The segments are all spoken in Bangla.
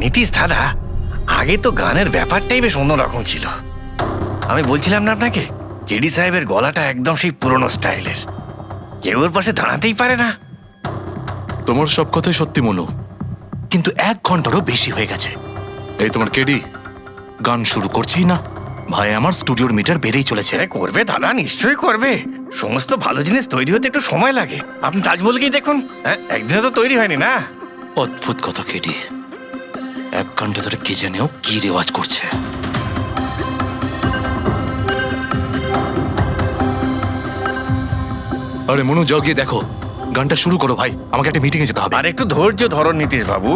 নীতিশ দাদা, আগে তো গানের ব্যাপারটাই বেশ অন্যরকম ছিল। আমি বলছিলাম না আপনাকে, কেডি সাহেবের গলাটা একদম সেই পুরনো স্টাইলের, কেউ ওর পাশে দাঁড়াতেই পারে না। তোমার সব কথাই সত্যি মনু, কিন্তু 1 ঘন্টারও বেশি হয়ে গেছে। এই তোমার কেডি গান শুরু করছেই না। ভাই, আমার স্টুডিওর মিটার বেড়েই চলেছে। করবে দাদা, নিশ্চয়ই করবে। সমস্ত ভালো জিনিস তৈরি হতে একটু সময় লাগে। আপনি তাজমহলকেই দেখুন, একদিনে তো তৈরি হয়নি না। অদ্ভুত কথা কেডি, 1 ঘন্টা ধরে কে জানেও কি রেওয়াজ করছে। আরে মনু, যাও গিয়ে দেখো, গানটা শুরু করো ভাই, আমাকে একটা মিটিংয়ে যেতে হবে। আর একটু ধৈর্য ধরো নীতিশ বাবু,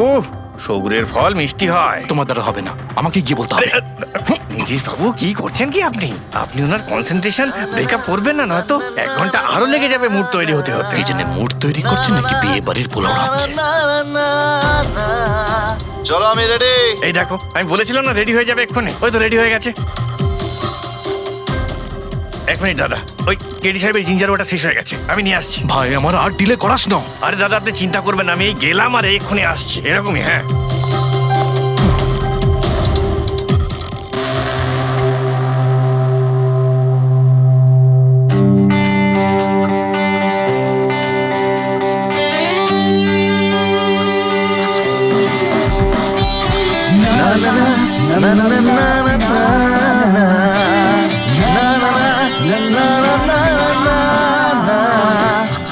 সৌগুরের ফল মিষ্টি হয়। তোমার দ্বারা হবে না, আমাকে গিয়ে বলতে হবে। নীতিশ বাবু, কি করছেন কি আপনি? আপনি ওনার কনসেন্ট্রেশন ব্রেকআপ করবেন না, নয়তো 1 ঘন্টা আরো লেগে যাবে মুড তৈরি হতে হতে। কি জানে মুড তৈরি করছে নাকি বিয়ে বাড়ির পোলাও রাখছে। চলো, আমি রেডি। এই দেখো, আমি বলেছিলাম না রেডি হয়ে যাবে এক্ষুনি। ওই তো রেডি হয়ে গেছে। 1 মিনিট দাদা, ওই কেডি সাহেবের জিঞ্জার ওটা শেষ হয়ে গেছে, আমি নিয়ে আসছি। ভাই, আমার আর ডিলে করাস না। আরে দাদা, আপনি চিন্তা করবেন না, আমি এই গেলাম আর এক্ষুনি আসছি, এরকমই। হ্যাঁ,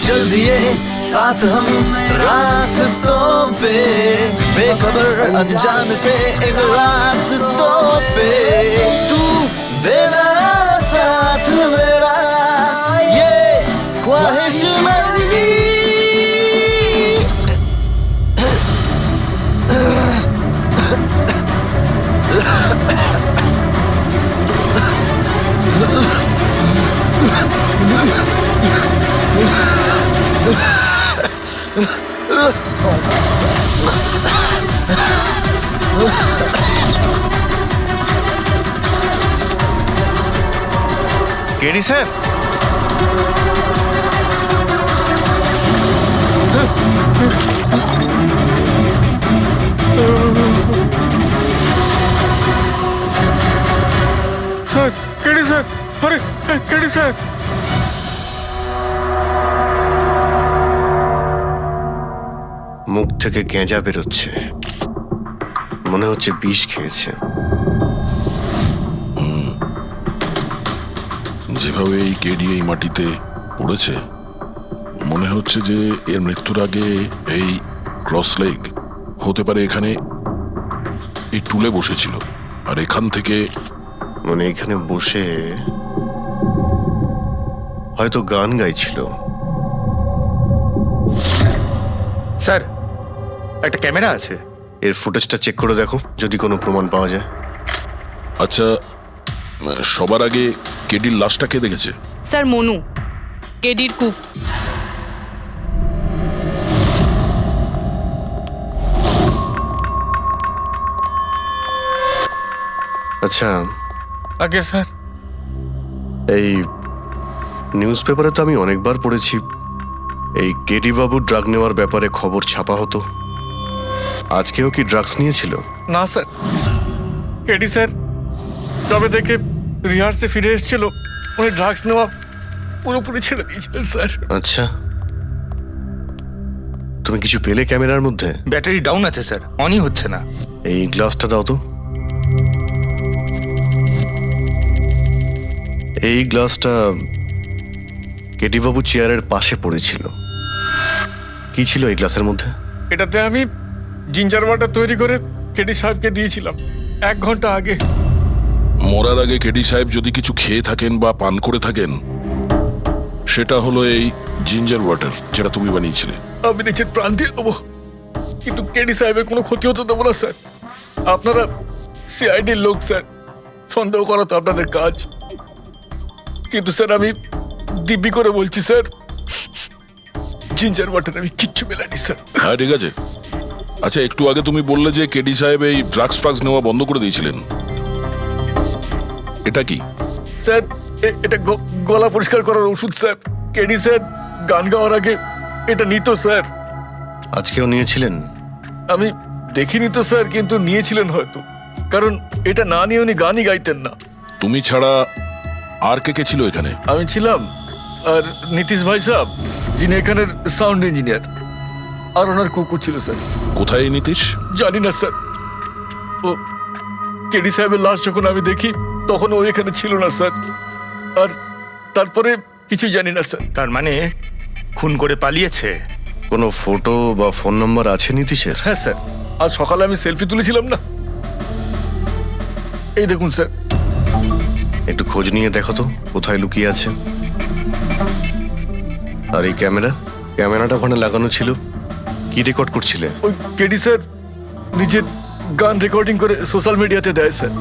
चल दिए साथ हम रास्तों पे, बेखबर अनजान से एक रास्तों पे, तू देना साथ मेरा, ये ख्वाहिश मेरी। KD sir, sir, KD sir, আরে কেডি স্যার। মুখ থেকে গেঁজা বেরোচ্ছে, মনে হচ্ছে বিষ খেয়েছে। যেভাবে এই কেডি এই মাটিতে পড়েছে, মনে হচ্ছে যে এর মৃত্যুর আগে এই ক্রস লেগ হতে পারে এখানে এই টুলে বসেছিল, আর এখান থেকে মানে এখানে বসে হয়তো গান গাইছিল। স্যার, একটা ক্যামেরা আছে, এর ফুটেজটা চেক করে দেখো, যদি কোনো প্রমাণ পাওয়া যায়। আচ্ছা, সবার আগে কেডির লাশটা কে দেখেছে? স্যার, মনু, কেডির কুক। আচ্ছা, আগে স্যার, এই নিউজ পেপারে তো আমি অনেকবার পড়েছি এই কেডি বাবু ড্রাগ নেওয়ার ব্যাপারে খবর ছাপা হতো। আজকেও কি ড্রাগস নিয়েছিল? না স্যার, কেডি স্যার তবে থেকে রিহার্সে ফিরে এসেছিল, উনি ড্রাগস নেওয়া পুরোপুরি ছেড়ে দিয়েছিলেন স্যার। আচ্ছা, তুমি কিছু পেলে ক্যামেরার মধ্যে? ব্যাটারি ডাউন আছে স্যার, অনই হচ্ছে না। এই গ্লাসটা দাও তো। এই গ্লাসটা কেডি বাবু চেয়ারের পাশে পড়েছিল। কি ছিল এই গ্লাসের মধ্যে? এটাতে আমি জিঞ্জার ওয়াটার তৈরি করে কেডি সাহেবকে দিয়েছিলাম 1 ঘন্টা আগে। মরার আগে কেডি সাহেব যদি কিছু খেয়ে থাকেন বা পান করে থাকেন, সেটা হলো এই জিঞ্জার ওয়াটার, যেটা তুমি বানিয়েছিলে। আমি নিজের প্রাণ দিয়ে দেবো, কিন্তু কেডি সাহেবের কোনো ক্ষতি হতে দেবো না স্যার। আপনারা সিআইডির লোক স্যার, সন্দেহ করা তো আপনাদের কাজ, কিন্তু স্যার আমি দিব্যি করে বলছি স্যার, জিঞ্জার ওয়াটার আমি কিচ্ছু মেলাইনি স্যার। হ্যাঁ, ঠিক আছে। আচ্ছা, একটু আগে তুমি বললে যে কেডি সাহেব এই ড্রাগস নেওয়া বন্ধ করে দিয়েছিলেন, এটা কি? স্যার, এটা গলা পরিষ্কার করার ওষুধ স্যার। কেডি স্যার গান গাওয়ার আগে এটা নিত স্যার। আজকেও নিয়েছিলেন? আমি দেখিনি তো স্যার, কিন্তু নিয়েছিলেন হয়তো, কারণ এটা না নিয়ে উনি গানই গাইতেন না। তুমি ছাড়া আর কে কে ছিল এখানে? আমি ছিলাম, আর নীতিশ ভাই সাহেব যিনি এখানের সাউন্ড ইঞ্জিনিয়ার, আর ওনার কুকুর ছিল স্যার। কোথায় এই নীতিশ? জানি না স্যার, ও কেডি সাহেবের লাশ যখন আমি দেখি তখন ও এখানে ছিল না স্যার, আর তারপরে কিছুই জানি না স্যার। তার মানে খুন করে পালিয়েছে? কোনো ফটো বা ফোন নাম্বার আছে নীতিশের? হ্যাঁ স্যার, আজ সকালে আমি সেলফি তুলেছিলাম না, এই দেখুন স্যার। একটু খোঁজ নিয়ে দেখো তো কোথায় লুকিয়ে আছে। আর এই ক্যামেরাটা ওখানে লাগানো ছিল, কি রেকর্ড করছিলে? ওই কেডি স্যার নিজের গান রেকর্ডিং করে সোশ্যাল মিডিয়াতে দেয় স্যার,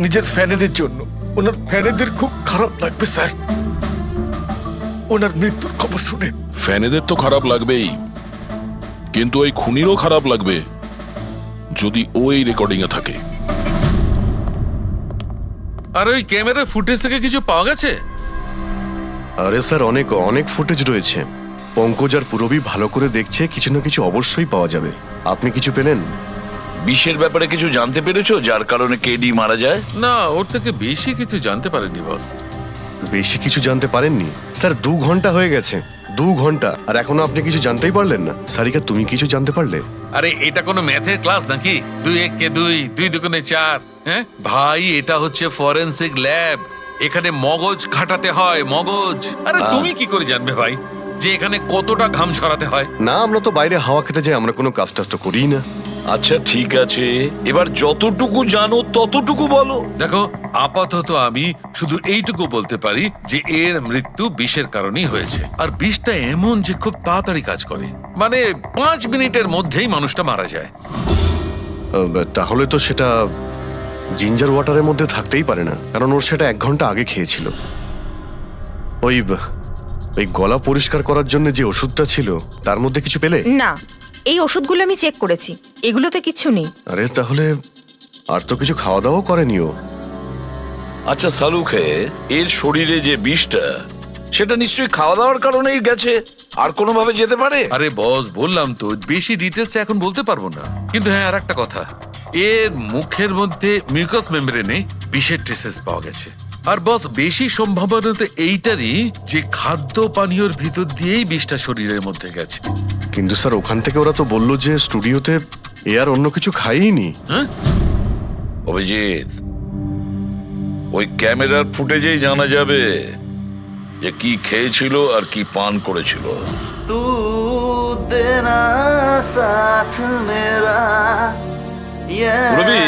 নিজের ফ্যানেদের জন্য। ওনার ফ্যানেদের খুব খারাপ লাগবে স্যার ওনার মৃত্যুর খবর শুনে। ফ্যানেদের তো খারাপ লাগবেই, কিন্তু ওই খুনিরও খারাপ লাগবে যদি ও এই রেকর্ডিং এ থাকে। আর ওই ক্যামেরার ফুটেজ থেকে কিছু পাওয়া গেছে? আরে স্যার, অনেক অনেক ফুটেজ রয়েছে। পঙ্কজ আর পুরবী ভালো করে দেখছে, কিছু না কিছু অবশ্যই পাওয়া যাবে। আপনি কিছু পেলেন? বিষের ব্যাপারে কিছু জানতে পেরেছো যার কারণে কেডি মারা যায়? না, ওর থেকে বেশি কিছু জানতে পারেনি বস। বেশি কিছু জানতে পারেননি স্যার? 2 ঘন্টা হয়ে গেছে, 2 ঘন্টা, আর এখনো আপনি কিছু জানতেই পারলেন না। সারিকা, তুমি কিছু জানতে পারলে? আরে এটা কোনো ম্যাথের ক্লাস নাকি? 2 1 কে 2, 2 2 4। হ্যাঁ ভাই, এটা হচ্ছে ফরেনসিক ল্যাব, এখানে মগজ খাটাতে হয়, মগজ। আরে তুমি কি করে জানবে ভাই যে এখানে কতটা ঘাম ছড়াতে হয়? না, আমরা তো বাইরে হাওয়া খেতে যাই, আমরা কোনো কাজ টাজ তো করিই না। আচ্ছা ঠিক আছে, এবার যতটুকু জানো ততটুকু বলো। দেখো, আপাতত আমি শুধু এইটুকু বলতে পারি যে এর মৃত্যু বিষের কারণেই হয়েছে। আর বিষটা এমন যে খুব তাড়াতাড়ি কাজ করে, মানে 5 মিনিটের মধ্যেই মানুষটা মারা যায়। তাহলে তো সেটা জিঞ্জার ওয়াটারের মধ্যে থাকতেই পারে না, কারণ ওর সেটা 1 ঘন্টা আগে খেয়েছিল। ওই গলা পরিষ্কার করার জন্য যে ওষুধটা ছিল তার মধ্যে কিছু পেলে? না, এই ওষুধগুলো আমি চেক করেছি, এগুলোতে কিছু নেই। আরে তাহলে আর তো কিছু খাওয়া দাওয়া করেনি ও। আচ্ছা সালুখে, এর শরীরে যে বিষটা, সেটা নিশ্চয়ই খাওয়া দাওয়ার কারণেই গেছে, আর কোনোভাবে যেতে পারে? আরে বস, বললাম তো বেশি ডিটেলস এখন বলতে পারবো না। কিন্তু হ্যাঁ, আর একটা কথা, এর মুখের মধ্যে মিউকাস মেমব্রেনে বিষের ট্রেসেস পাওয়া গেছে। আর বস, বেশি সম্ভাবনা তো এইটারই যে খাদ্য পানীয়র ভিতর দিয়েই বিষটা শরীরের মধ্যে গেছে। কিন্তু স্যার, ওখান থেকে ওরা তো বললো যে স্টুডিওতে এ আর অন্য কিছু খাইনি। হ্যাঁ, অভিজিৎ, ওই ক্যামেরার ফুটেজেই জানা যাবে যে কি খেয়েছিল আর কি পান করেছিল। तू देना साथ मेरा পুরবী,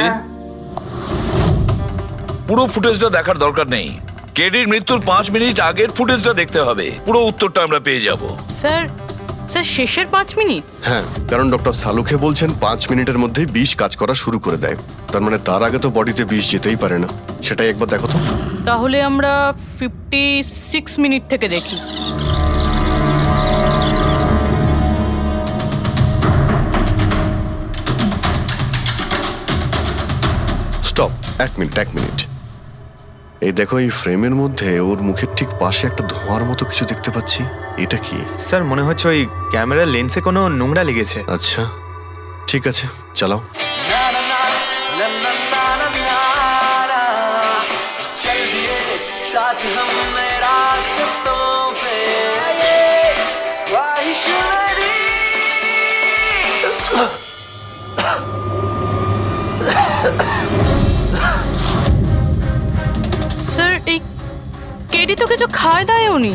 পুরো ফুটেজটা দেখার দরকার নেই, কেডির মৃত্যুর 5 মিনিট আগের ফুটেজটা দেখতে হবে, পুরো উত্তরটা আমরা পেয়ে যাব। স্যার, শেষের 5 মিনিট? হ্যাঁ, কারণ ডক্টর সালুখে বলছেন 5 মিনিটের মধ্যেই বিষ কাজ করা শুরু করে দেয়। তার মানে তার আগে তো বডিতে বিষ যেতেই পারে না। সেটাই একবার দেখো তো। তাহলে আমরা 56 মিনিট থেকে দেখি। Stop, 1 minute. এই দেখো, এই ফ্রেমের মধ্যে ওর মুখের ঠিক পাশে একটা ধোঁয়ার মতো কিছু দেখতে পাচ্ছি। এটা কি? স্যার, মনে হচ্ছে ওই ক্যামেরার লেন্সে কোনো নোংরা লেগেছে। আচ্ছা ঠিক আছে, চালাও। স্যার, এই কেডি তো কিছু খায় দায় উনি,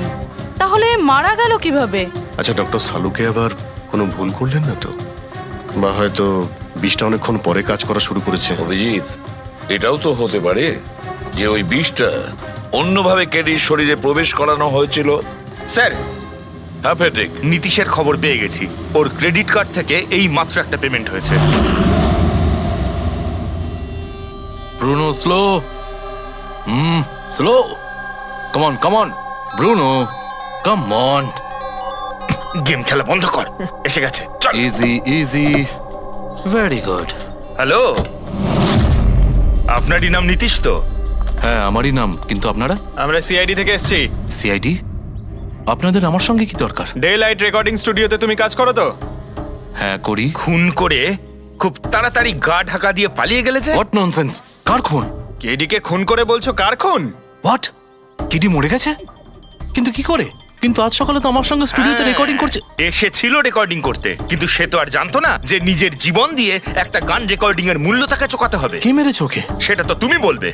তাহলে মারা গেল কিভাবে? আচ্ছা, ডক্টর সালুকে আবার কোনো ভুল করলেন না তো? বা হয়তো বিষটা অনেকক্ষণ পরে কাজ করা শুরু করেছে। অভিজিৎ, এটাও তো হতে পারে যে ওই বিষটা অন্যভাবে কেডির শরীরে প্রবেশ করানো হয়েছিল। স্যার, হ্যাঁ ফেডরিক, নীতিশের খবর পেয়ে গেছি। ওর ক্রেডিট কার্ড থেকে এই মাত্র একটা পেমেন্ট হয়েছে। Bruno, slow. Slow. Come on Bruno, come on. Game খেলা বন্ধ কর, এসে গেছে, চল। Easy, very good. হ্যালো, আপনারই নাম নীতিশ তো? হ্যাঁ, আমারই নাম। কিন্তু আপনারা? আমরা সিআইডি থেকে এসেছি। সিআইডি? আপনাদের আমার সঙ্গে কি দরকার? ডে লাইট রেকর্ডিং স্টুডিওতে তুমি কাজ করো তো? হ্যাঁ, করি। খুন করে খুব তাড়াতাড়ি গা ঢাকা দিয়ে পালিয়ে গেলে যে। What nonsense! কার খুন? কেডিকে খুন করে বলছো কার খুন? হোয়াট? কেডি মরে গেছে? কিন্তু কি করে? কিন্তু আজ সকালে তো আমার সঙ্গে স্টুডিওতে রেকর্ডিং করছে। এসেছিল রেকর্ডিং করতে, কিন্তু সে তো আর জানতো না যে নিজের জীবন দিয়ে একটা গান রেকর্ডিং এর মূল্য তাকে চোকাতে হবে। কে মেরেছে ওকে? সেটা তো তুমি বলবে,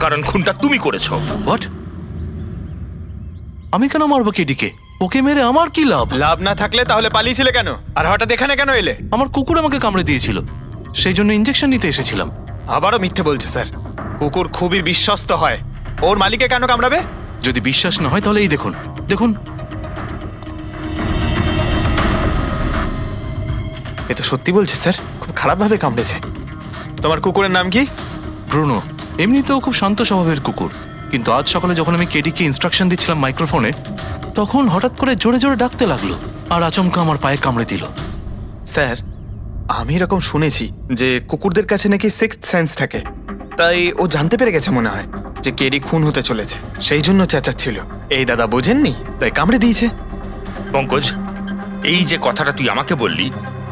কারণ খুনটা তুমি করেছো। হোয়াট? আমি কেন মারবো কেডিকে? ওকে মেরে আমার কি লাভ? লাভ না থাকলে তাহলে পালিয়েছিলে কেন? আর হঠাৎ এখানে কেন এলে? আমার কুকুর আমাকে কামড়ে দিয়েছিল, সেই জন্য ইনজেকশন নিতে এসেছিলাম। আবারও মিথ্যে বলছে স্যার। কুকুর খুবই বিশ্বস্ত হয়, ওর মালিককে কেন কামড়াবে? যদি বিশ্বাস না হয় তাহলে এই দেখুন, দেখুন। এ তো সত্যি বলছে স্যার, খুব খারাপভাবে কামড়েছে। তোমার কুকুরের নাম কি? ব্রুনো। এমনিতেও খুব শান্ত স্বভাবের কুকুর, কিন্তু আজ সকালে যখন আমি কেডিকে ইনস্ট্রাকশন দিচ্ছিলাম মাইক্রোফোনে, তখন হঠাৎ করে জোরে জোরে ডাকতে লাগলো আর আচমকা আমার পায়ে কামড়ে দিল। স্যার, আমি এরকম শুনেছি যে কুকুরদের কাছে নাকি সিক্সথ সেন্স থাকে, তাই ও জানতে পেরে গেছে মনে হয় যে কেডি খুন হতে চলেছে, সেই জন্য চেঁচাচ্ছিল। এই দাদা বোঝেননি, তাই কামড়ে দিয়েছে। পঙ্কজ, এই যে কথাটা তুই আমাকে বললি,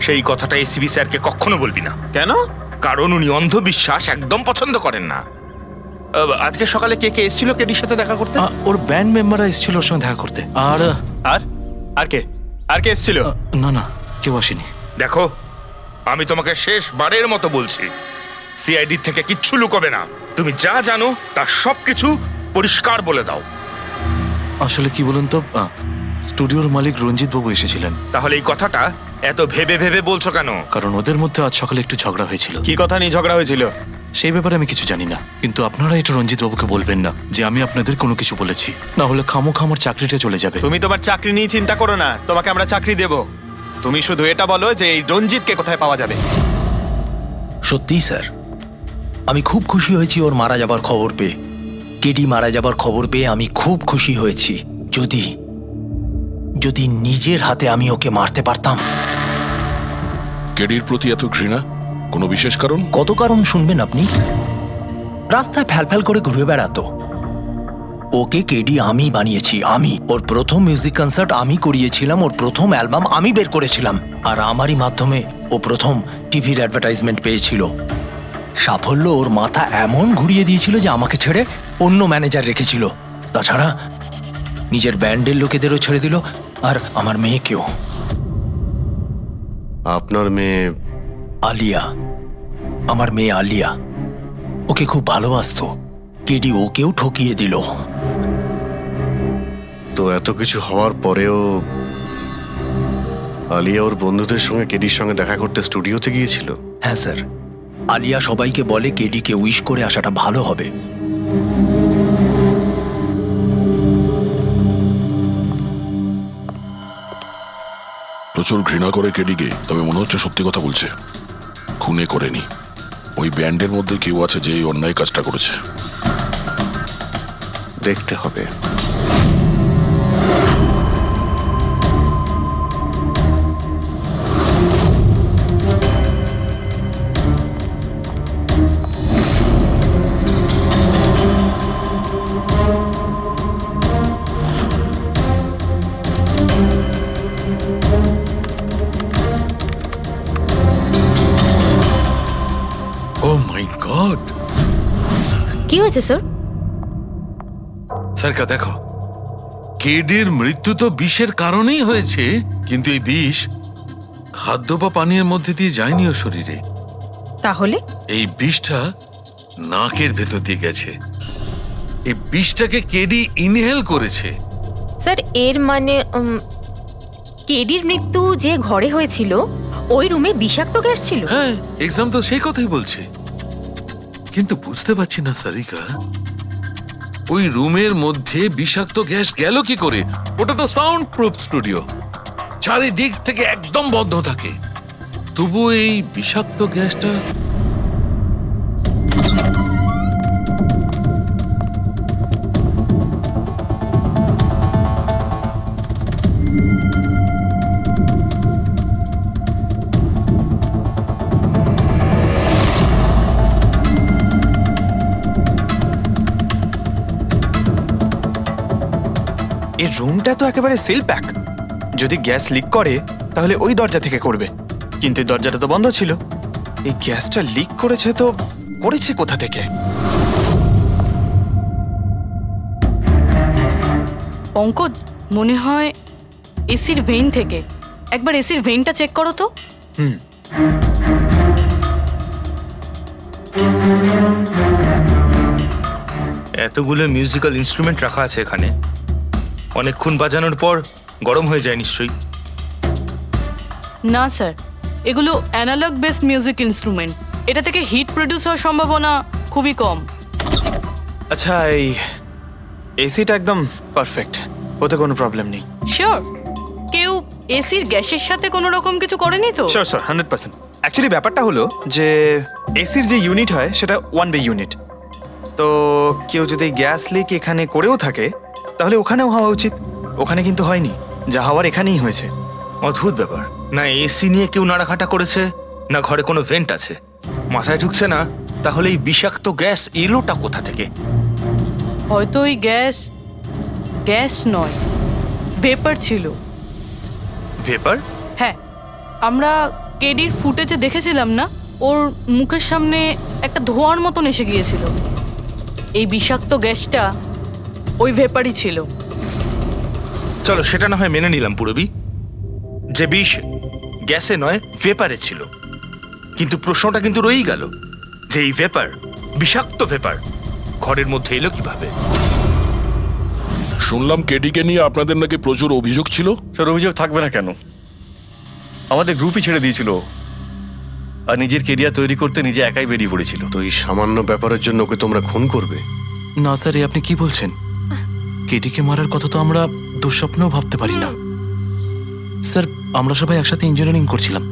সেই কথাটা এসিবি স্যারকে কখনো বলবি না। কেন? কারণ উনি অন্ধবিশ্বাস একদম পছন্দ করেন না। আজকে সকালে কে কে এসেছিল কেডির সাথে দেখা করতে? ওর ব্যান্ড মেম্বাররা এসেছিল ওর সঙ্গে দেখা করতে। আর আর আর কে আর কে এসেছিল? না না, কেউ আসেনি। দেখো, আমি তোমাকে শেষবারের মতো বলছি, সিআইডি থেকে কিচ্ছু লুকোবে না। তুমি যা জানো তার সবকিছু পরিষ্কার বলে দাও। আসলে কি বলুন তো, স্টুডিওর মালিক রঞ্জিত বাবু এসেছিলেন। তাহলে এই কথাটা এত ভেবে ভেবে বলছো কেন? কারণ ওদের মধ্যে আজ সকালে একটু ঝগড়া হয়েছিল। কি কথা নিয়ে ঝগড়া হয়েছিল? সেই ব্যাপারে আমি কিছু জানি না, কিন্তু আপনারা এটা রঞ্জিত বাবুকে বলবেন না যে আমি আপনাদের কোনো কিছু বলেছি, না হলে খামোখা আমার চাকরিটা চলে যাবে। তুমি তোমার চাকরি নিয়ে চিন্তা করো না, তোমাকে আমরা চাকরি দেব। তুমি শুধু এটা বলো যে এই রঞ্জিতকে কোথায় পাওয়া যাবে। সত্যিই স্যার, আমি খুব খুশি হয়েছি ওর মারা যাবার খবর পেয়ে। কেডি মারা যাবার খবর পেয়ে আমি খুব খুশি হয়েছি। যদি যদি নিজের হাতে আমি ওকে মারতে পারতাম। কেডির প্রতি এত ঘৃণা, কোনো বিশেষ কারণ? কত কারণ শুনবেন আপনি? রাস্তায় ফ্যালফ্যাল করে ঘুরে বেড়াতো। ওকে কেডি আমি বানিয়েছি, আমি। ওর প্রথম মিউজিক কনসার্ট আমি করিয়েছিলাম, ওর প্রথম অ্যালবাম আমি বের করেছিলাম, আর আমারই মাধ্যমে ও প্রথম টিভির অ্যাডভার্টাইজমেন্ট পেয়েছিল। সাফল্য ওর মাথা এমন ঘুরিয়ে দিয়েছিল যে আমাকে ছেড়ে অন্য ম্যানেজার রেখেছিল। তাছাড়া নিজের ব্যান্ডের লোকেদেরও ছেড়ে দিল, আর আমার মেয়েকেও। আপনার মেয়ে? আলিয়া, আমার মেয়ে আলিয়া। ওকে খুব ভালোবাসতো, কেডি ওকেও ঠকিয়ে দিল। তো এত কিছু হওয়ার পরেও আলিয়া ওর বন্ধুদের সঙ্গে কেডির সঙ্গে দেখা করতে স্টুডিওতে গিয়েছিল? হ্যাঁ স্যার, আলিয়া সবাইকে বলে কেডিকে উইশ করে আসাটা ভালো হবে। প্রচুর ঘৃণা করে কেডিকে, তবে মনে হচ্ছে সত্যি কথা বলছে। খুনে করেনি, ওই ব্যান্ডের মধ্যে কেউ আছে যে এই অন্যায় কাজটা করেছে। দেখতে হবে। ও মাই গড! কি হয়েছে স্যার? সরকা দেখো, কেডির মৃত্যু তো বিষের কারণেই হয়েছে, কিন্তু এই বিষ খাদ্য বা পানীয়ের মধ্যে দিয়ে যায়নি ও শরীরে। তাহলে এই বিষটা নাকের ভেতর দিয়ে গেছে। এই বিষটাকে কেডি ইনহেল করেছে। স্যার, এর মানে কেডির মৃত্যু যে ঘরে হয়েছিল ওই রুমে বিষাক্ত গ্যাস ছিল? হ্যাঁ, এক্সাম তো সেই কথাই বলছে, কিন্তু বুঝতে পারছি না সারিকা, ওই রুমের মধ্যে বিষাক্ত গ্যাস গেল কি করে? ওটা তো সাউন্ড প্রুফ স্টুডিও, চারিদিক থেকে একদম বন্ধ থাকে, তবু এই বিষাক্ত গ্যাসটা এই রুমটা তো একেবারে সিল প্যাক। যদি গ্যাস লিক করে তাহলে ওই দরজা থেকে করবে, কিন্তু এই দরজাটা তো বন্ধ ছিল। এই গ্যাসটা লিক করেছে তো করেছে কোথা থেকে? পঙ্কজ, মনে হয় এসির ভেইন থেকে। একবার এসির ভেইনটা চেক করো তো। এতগুলো মিউজিক্যাল ইনস্ট্রুমেন্ট রাখা আছে এখানে, অনেকক্ষণ বাজানোর পর গরম হয়ে যায় নিশ্চয়ই। না স্যার, এগুলো অ্যানালগ বেসড মিউজিক ইনস্ট্রুমেন্ট। এটা থেকে হিট প্রডিউস হওয়ার সম্ভাবনা খুবই কম। আচ্ছা, এই এসিটা একদম পারফেক্ট, ওতে কোনো প্রবলেম নেই। শিওর? কেউ এসির গ্যাসের সাথে কোনো রকম কিছু করেনি তো? Sure sir, 100%। অ্যাকচুয়ালি ব্যাপারটা হলো যে এসির যে ইউনিট হয় সেটা 1 বে ইউনিট। তো কেউ যদি গ্যাস লিক এখানে করেও থাকে তাহলে ওখানেও হওয়া উচিত। ওখানে কিন্তু হয়নি, যা হওয়ার এখানেই হয়েছে। অদ্ভুত ব্যাপার, না এসি নিয়ে কেউ নাড়াঘাটা করেছে, না ঘরে কোনো ভেন্ট আছে। মাথায় ঢুকছে না তাহলে এই বিষাক্ত গ্যাস এলোটা কোথা থেকে? হয়তো ওই গ্যাস নয়, ভেপার ছিল। ভেপার? হ্যাঁ, আমরা কেডির ফুটেজে দেখেছিলাম না, ওর মুখের সামনে একটা ধোঁয়ার মতন এসে গিয়েছিল। এই বিষাক্ত গ্যাসটা ওই ভেপারই ছিল। চলো সেটা না হয় মেনে নিলাম পুরবি, যে বিষ গ্যাসে নয় ভেপারে ছিল। কিন্তু প্রশ্নটা কিন্তু রয়েই গেল যে এই ভেপার, বিষাক্ত ভেপার ঘরের মধ্যে এলো কিভাবে? শুনলাম কেডিকে নিয়ে আপনাদের নাকি প্রচুর অভিযোগ ছিল। স্যার, অভিযোগ থাকবে না কেন? আমাদের গ্রুপই ছেড়ে দিয়েছিল, আর নিজের কেরিয়ার তৈরি করতে নিজে একাই বেরিয়ে পড়েছিল। তো এই সামান্য ব্যাপারের জন্য ওকে তোমরা খুন করবে? না স্যার, এ আপনি কি বলছেন? কেডিকে মারার কথা তো আমরা দুঃস্বপ্নেও ভাবতে পারি না। স্যার, আমরা সবাই একসাথে ইঞ্জিনিয়ারিং করছিলাম।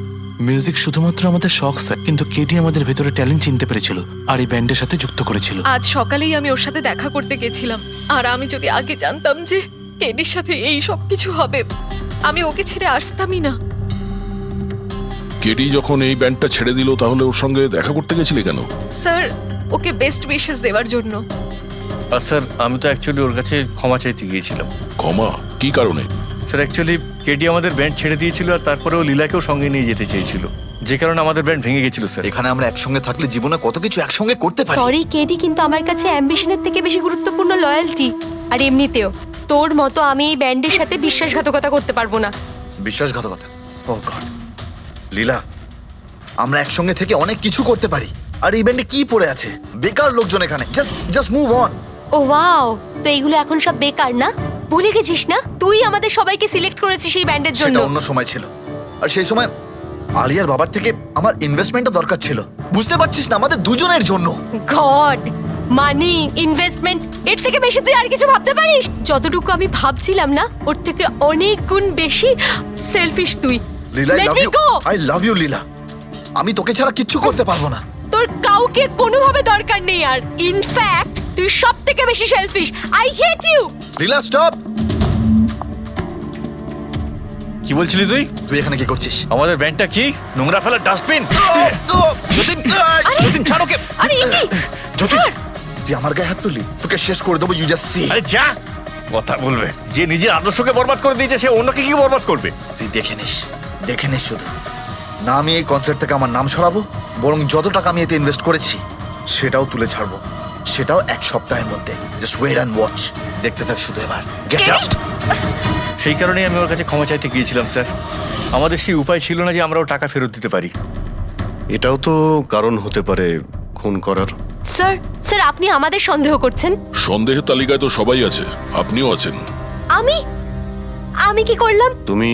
মিউজিক শুধুমাত্র আমাদের শখ স্যার, কিন্তু কেডি আমাদের ভেতরে ট্যালেন্ট চিনতে পেরেছিল আর এই ব্যান্ডের সাথে যুক্ত করেছিল। আজ সকালেই আমি ওর সাথে দেখা করতে গেছিলাম, আর আমি যদি আগে জানতাম যে কেডির সাথে এই সব কিছু হবে, আমি ওকে ছেড়ে আসতামই না। কেডি যখন এই ব্যান্ডটা ছেড়ে দিল তাহলে ওর সঙ্গে দেখা করতে গেছিলে কেন? স্যার, ওকে বেস্ট উইশেস দেওয়ার জন্য। আর স্যার, আমি তো অ্যাকচুয়ালি ওর কাছে ক্ষমা চাইতে গিয়েছিলাম। ক্ষমা? কি কারণে? স্যার, অ্যাকচুয়ালি কেডি আমাদের ব্যান্ড ছেড়ে দিয়েছিল, আর তারপরে ও লীলাকেও সঙ্গে নিয়ে যেতে চেয়েছিল, যে কারণে আমাদের ব্যান্ড ভেঙে গেছিল স্যার। এখানে আমরা একসঙ্গে থাকলে জীবনে কত কিছু একসঙ্গে করতে পারি। সরি কেডি, কিন্তু আমার কাছে অ্যাম্বিশনের থেকে বেশি গুরুত্বপূর্ণ লয়্যালটি। আর এমনিতেও তোর মতো আমি এই ব্যান্ডের সাথে বিশ্বাসঘাতকতা করতে পারবো না। বিশ্বাসঘাতকতা? ও গড, লীলা, আমরা একসঙ্গে থেকে অনেক কিছু করতে পারি। আর এই ব্যান্ডে কি পড়ে আছে? বেকার লোকজন এখানে। Just move on. ও ওয়াও, তো এইগুলো এখন সব বেকার না? ভুলে গেছিস না তুই আমাদের সবাইকে সিলেক্ট করেছিস এই ব্যান্ডের জন্য? সেটা অন্য সময় ছিল, আর সেই সময় আলিয়ার বাবার থেকে আমার ইনভেস্টমেন্টও দরকার ছিল। বুঝতে পারছিস না, আমাদের দুজনের জন্য। গড, মানি, ইনভেস্টমেন্ট, এর থেকে বেশি তুই আর কিছু ভাবতে পারিস? যতটুকু আমি ভাবছিলাম না, ওর থেকে অনেক গুণ বেশি সেলফিশ তুই। Leela, Let me go! I love you Leela. আমি তোকে ছাড়া কিচ্ছু করতে পারবো না। তোর কাউকে কোনোভাবে দরকার নেই, আর ইনফ্যাক্ট তুই সব থেকে বেশি selfish. I hate you. Leela, stop. কি বলছিলি তুই? তুই এখানে কি করছিস? আমাদের ব্যান্ডটা কি নোংরা ফেলার ডাস্টবিন? যতীন, যতীন ছাড়ো কে। আরে এ কি? যতীন, তুই আমার গায়ে হাত তুললি, তোকে শেষ করে দেবো। You just see. আরে যা, কথা বলবে? যে নিজের আদর্শকে বরবাদ করে দিয়েছে সে অন্যকে কি বরবাদ করবে? তুই দেখে নিস শুধু। না আমি এই কনসার্ট থেকে আমার নাম সরাবো, বরং যত টাকা আমি এতে ইনভেস্ট করেছি সেটাও তুলে ছাড়বো, সেটাও 1 সপ্তাহের মধ্যে। Just wait and watch. দেখতে থাক শুধু এবার। Get just. সেই কারণেই আমি ওর কাছে ক্ষমা চাইতে গিয়েছিলাম স্যার। আমাদের সেই উপায় ছিল না যে আমরা ওর টাকা ফেরত দিতে পারি। এটাও তো কারণ হতে পারে খুন করার। স্যার আপনি আমাদের সন্দেহ করছেন? সন্দেহের তালিকায় তো সবাই আছে, আপনিও আছেন। আমি কি করলাম? তুমি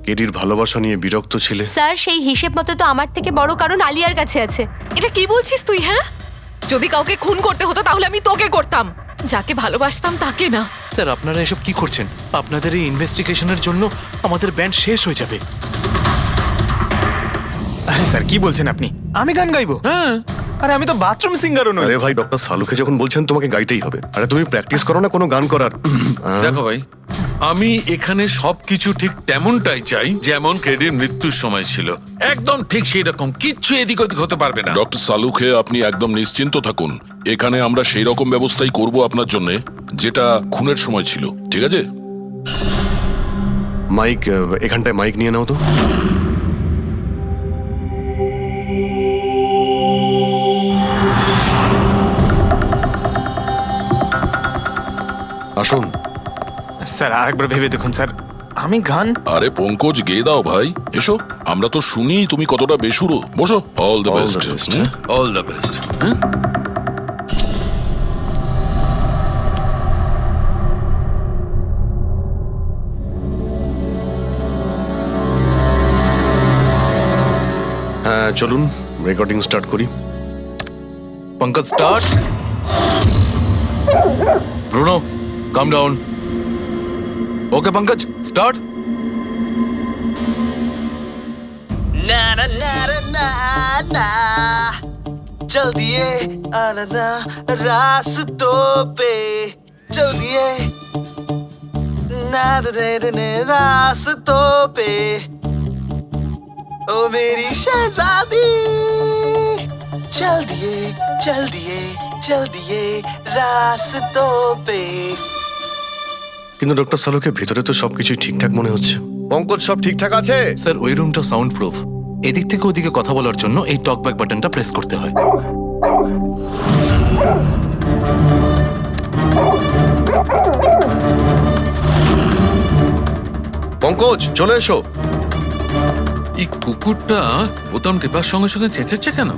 কেডির ভালোবাসা নিয়ে বিরক্ত ছিলে। স্যার, সেই হিসেব মতো তো আমার থেকে বড় কারণ আলিয়ার কাছে আছে। এটা কি বলছিস তুই? হ্যাঁ, যদি কাউকে খুন করতে হতো তাহলে আমি তোকে করতাম, যাকে ভালোবাসতাম তাকে না। স্যার, আপনারা এসব কি করছেন? আপনাদের এই ইনভেস্টিগেশনের জন্য আমাদের ব্যান্ড শেষ হয়ে যাবে। আরে স্যার, কি বলছেন আপনি? আমি গান গাইবো? হ্যাঁ, আরে আমি তো বাথরুম সিঙ্গারও নই। আরে ভাই, ডক্টর সালুকে যখন বলছেন তোমাকে গাইতেই হবে। আরে তুমি প্র্যাকটিস করো না কোনো গান করার? দেখো ভাই, আমি এখানে সবকিছু ঠিক তেমনটাই চাই যেমন কেডির মৃত্যুর সময় ছিল। একদম ঠিক সেই রকম, কিচ্ছু এদিক ওদিক হতে পারবে না। ডক্টর সালুখে আপনি একদম নিশ্চিন্ত থাকুন, এখানে আমরা সেই রকম ব্যবস্থাই করব আপনার জন্য যেটা খুনের সময় ছিল। ঠিক আছে? মাইক, এখানটায় মাইক নিয়ে নাও তো। আসুন। স্যার আরেকবার ভেবে দেখুন স্যার, আমি গান আরে পঙ্কজ গেয়ে দাও ভাই, এসো। আমরা তো শুনি তুমি কতটা বেসুরো। বসো। All the All best. the best. All the best. হ্যাঁ চলুন রেকর্ডিং স্টার্ট করি। Pankaj start. Bruno come down. Okay Pankaj start. ना ना ना ना ना चल दिए आनंदा रास्तों पे चल दिए ना दे दे रास्तों पे ओ मेरी शहजादी चल दिए चल दिए चल दिए रास्तों पे। কিন্তু ডক্টর সালুকে ভিতরে তো সবকিছুই ঠিকঠাক মনে হচ্ছে। পঙ্কজ সব ঠিকঠাক আছে? স্যার ওই রুমটা সাউন্ড প্রুফ। এদিক থেকে ওদিকে কথা বলার জন্য এই টক ব্যাক বাটনটা প্রেস করতে হয়। পঙ্কজ চলে এসো। এই কুকুরটা বোতাম টেপার সঙ্গে সঙ্গে চেঁচাচ্ছে কেন?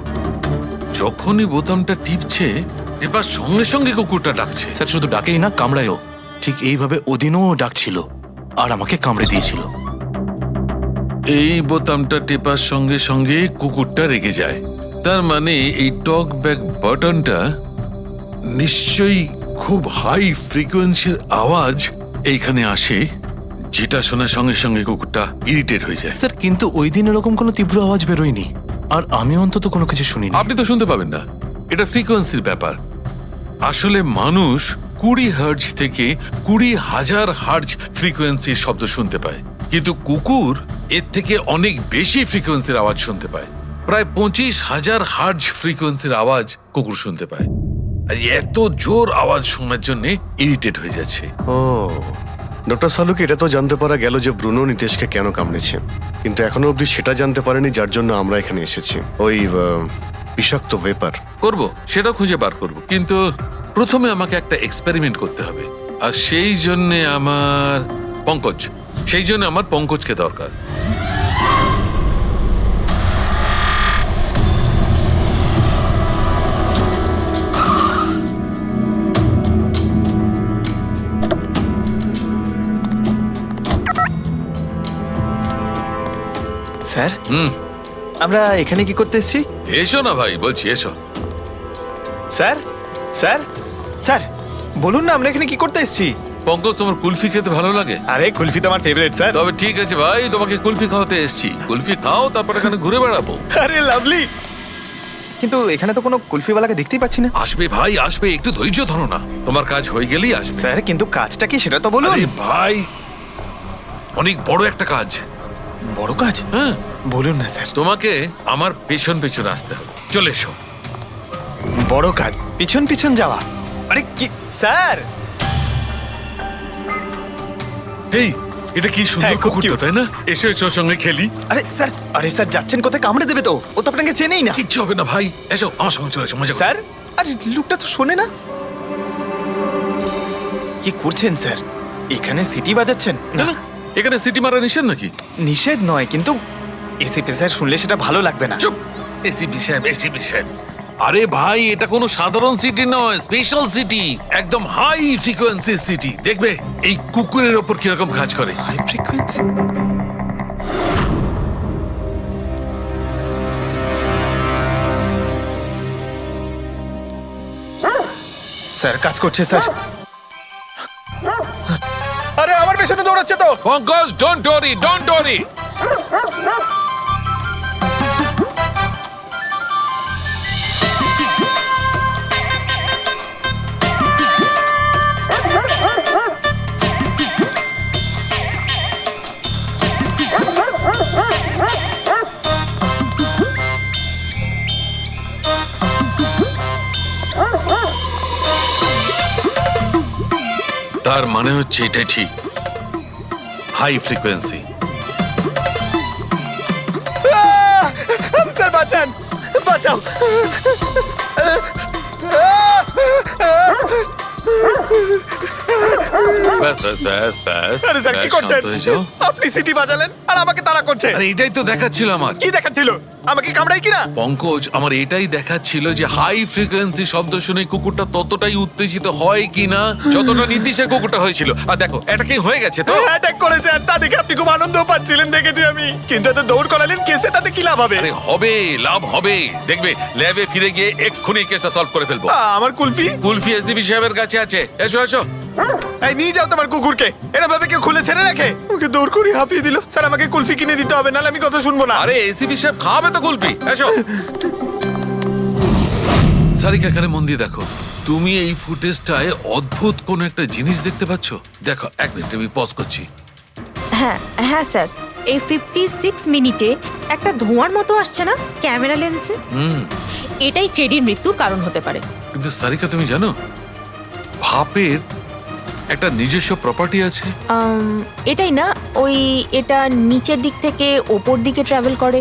যখনই বোতামটা টিপছে টেপার সঙ্গে সঙ্গে কুকুরটা ডাকছে। স্যার শুধু ডাকেই না, কামড়ায়ও। ঠিক এইভাবে ওদিনও ডাকছিল আর আমাকে কামড়ে দিয়েছিল। এই বোতামটা টেপার সঙ্গে সঙ্গে কুকুরটা রেগে যায়। তার মানে এই টক ব্যাক বাটনটা নিশ্চয়ই খুব হাই ফ্রিকোয়েন্সির আওয়াজ এইখানে আসে, যেটা শোনার সঙ্গে সঙ্গে কুকুরটা ইরিটেট হয়ে যায়। স্যার কিন্তু ওই দিন এরকম কোনো তীব্র আওয়াজ বেরোয়নি, আর আমি অন্তত কোনো কিছু শুনিনি। আপনি তো শুনতে পাবেন না, এটা ফ্রিকোয়েন্সির ব্যাপার। আসলে মানুষ 20 হার্জ থেকে 20,000 হার্জ ফ্রিকোয়েন্সির শব্দ শুনতে পায়, কিন্তু কুকুর এর থেকে অনেক বেশি ফ্রিকোয়েন্সির আওয়াজ শুনতে পায়। প্রায় 25,000 হার্জ ফ্রিকোয়েন্সির আওয়াজ কুকুর শুনতে পায়। আর এত জোর আওয়াজ শোনার জন্য ইরিটেট হয়ে যাচ্ছে। ও ডক্টর সালুকে এটা তো জানতে পারা গেল যে ব্রুনো নিতেশকে কেন কামড়েছে, কিন্তু এখনো অবধি সেটা জানতে পারেনি যার জন্য আমরা এখানে এসেছি। ওই বিষাক্ত ভেপার করব, সেটা খুঁজে বার করব, কিন্তু প্রথমে আমাকে একটা এক্সপেরিমেন্ট করতে হবে। আর সেই জন্য আমার পঙ্কজকে দরকার। স্যার আমরা এখানে কি করতে এসেছি? এসো না ভাই, বলছি এসো। স্যার স্যার স্যার বলুন না আমরা এখানে কি করতে এসেছি? পঙ্কজ, তোমার কুলফি খেতে ভালো লাগে? আরে কুলফি তো আমার ফেভারিট স্যার। তবে ঠিক আছে ভাই, তোমাকে কুলফি খাওয়াতে এসেছি। কুলফি খাও, তারপর এখানে ঘুরে বেড়াবো। আরে লাভলি, কিন্তু এখানে তো কোনো কুলফিওয়ালাকে দেখতেই পাচ্ছি না। আসবে ভাই আসবে, একটু ধৈর্য ধরো না, তোমার কাজ হয়ে গেলেই আসবে। স্যার কিন্তু কাজটা কি সেটা তো বলুন। আরে ভাই, অনেক বড় একটা কাজ। বড় কাজ? হ্যাঁ বলুন না স্যার। তোমাকে আমার পেছন পেছন আসতে হবে। চলে এসো। বড় কাজ, পিছন পিছন যাওয়া? আরে কি স্যার! এই এটা কি সুন্দর কুকুরটা, তাই না? এসো এসো, সঙ্গে খেলি। আরে স্যার যাচ্ছেন কোথায়? কামড়ে দেবে তো, ও তো আপনাকে চেনেই না। কিচ্ছু হবে না ভাই, এসো আমার সঙ্গে চলে এসো, মজা করো। স্যার আরে লোকটা তো শোনে না। কি করছেন স্যার? এখানে সিটি বাজাচ্ছেন? না না, এখানে সিটি মারা নিষেধ নাকি? নিষেধ নয়, কিন্তু এসিপি স্যার শুনলে সেটা ভালো লাগবে না। চুপ, এসিপি সাহেব। আরে ভাই, এটা কোনো সাধারণ সিটি নয়, স্পেশাল সিটি, একদম হাই ফ্রিকোয়েন্সি সিটি। দেখবে এই কুকুরের ওপর কিরকম কাজ করে। High frequency? স্যার কাজ করছে স্যার। আরে আমার পেছনে দৌড়াচ্ছে তো। Pankaj, don't worry. তার মানে হচ্ছে এটাই ঠিক, হাই ফ্রিকোয়েন্সি। স্যার বাঁচান, বাঁচাও। ব্যাস ব্যাস ব্যাস ব্যাস আরে স্যার কি ব্যাস, করছেন শান্ত হয়ে যাও। আপনি সিটি বাজালেন আর আমাকে তাড়া করছে আরে এটাই তো দেখাচ্ছিল আমার কি দেখাচ্ছিল আমাকে কামড়াই কিনা পঙ্কজ আমার এটাই দেখাচ্ছিল যে হাই ফ্রিকোয়েন্সি শব্দ শুনে কুকুরটা ততটাই উত্তেজিত হয় কিনা যতটা নীতিশের কুকুরটা হয়েছিল। আর দেখো এটা কি হয়ে গেছে তো। অ্যাটাক করেছে আর তা দেখে আপনি খুব আনন্দ পাচ্ছিলেন দেখেছি আমি, কিন্তু এত দৌড় করালেন কেসে তাতে কি লাভ হবে? আরে হবে, লাভ হবে, দেখবে ল্যাবে ফিরে গিয়ে এক্ষুনি কেসটা সলভ করে ফেলবো। আমার কুলফি কুলফি এসডিপি সাহেবের কাছে আছে, এসো এসো। এই নিয়ে যাও তোমার কুকুরকে, এরা ভাবে কেউ খুলে ছেড়ে রাখে? ওকে দৌড় করে হাঁপিয়ে দিল। স্যার আমাকে কুলফি কিনে দিতে হবে, নাহলে আমি কথা শুনবো না। আরে এসিপি সাহেব খাওয়াবে তো কুলফি, এসো। সারিকা এখানে মন দিয়ে দেখো, তুমি এই ফুটেজটায় অদ্ভুত কোন একটা জিনিস দেখতে পাচ্ছ? দেখো এক মিনিট আমি পজ করছি। হ্যাঁ হ্যাঁ স্যার, এই 56 মিনিটে একটা ধোঁয়ার মতো আসছে না ক্যামেরা লেন্সে? এটাই কেডির মৃত্যুর কারণ হতে পারে। কিন্তু সারিকা তুমি জানো ভাপের একটা নিজস্ব প্রপার্টি আছে? এটাই না, ওই এটা নিচের দিক থেকে ওপর দিকে ট্রাভেল করে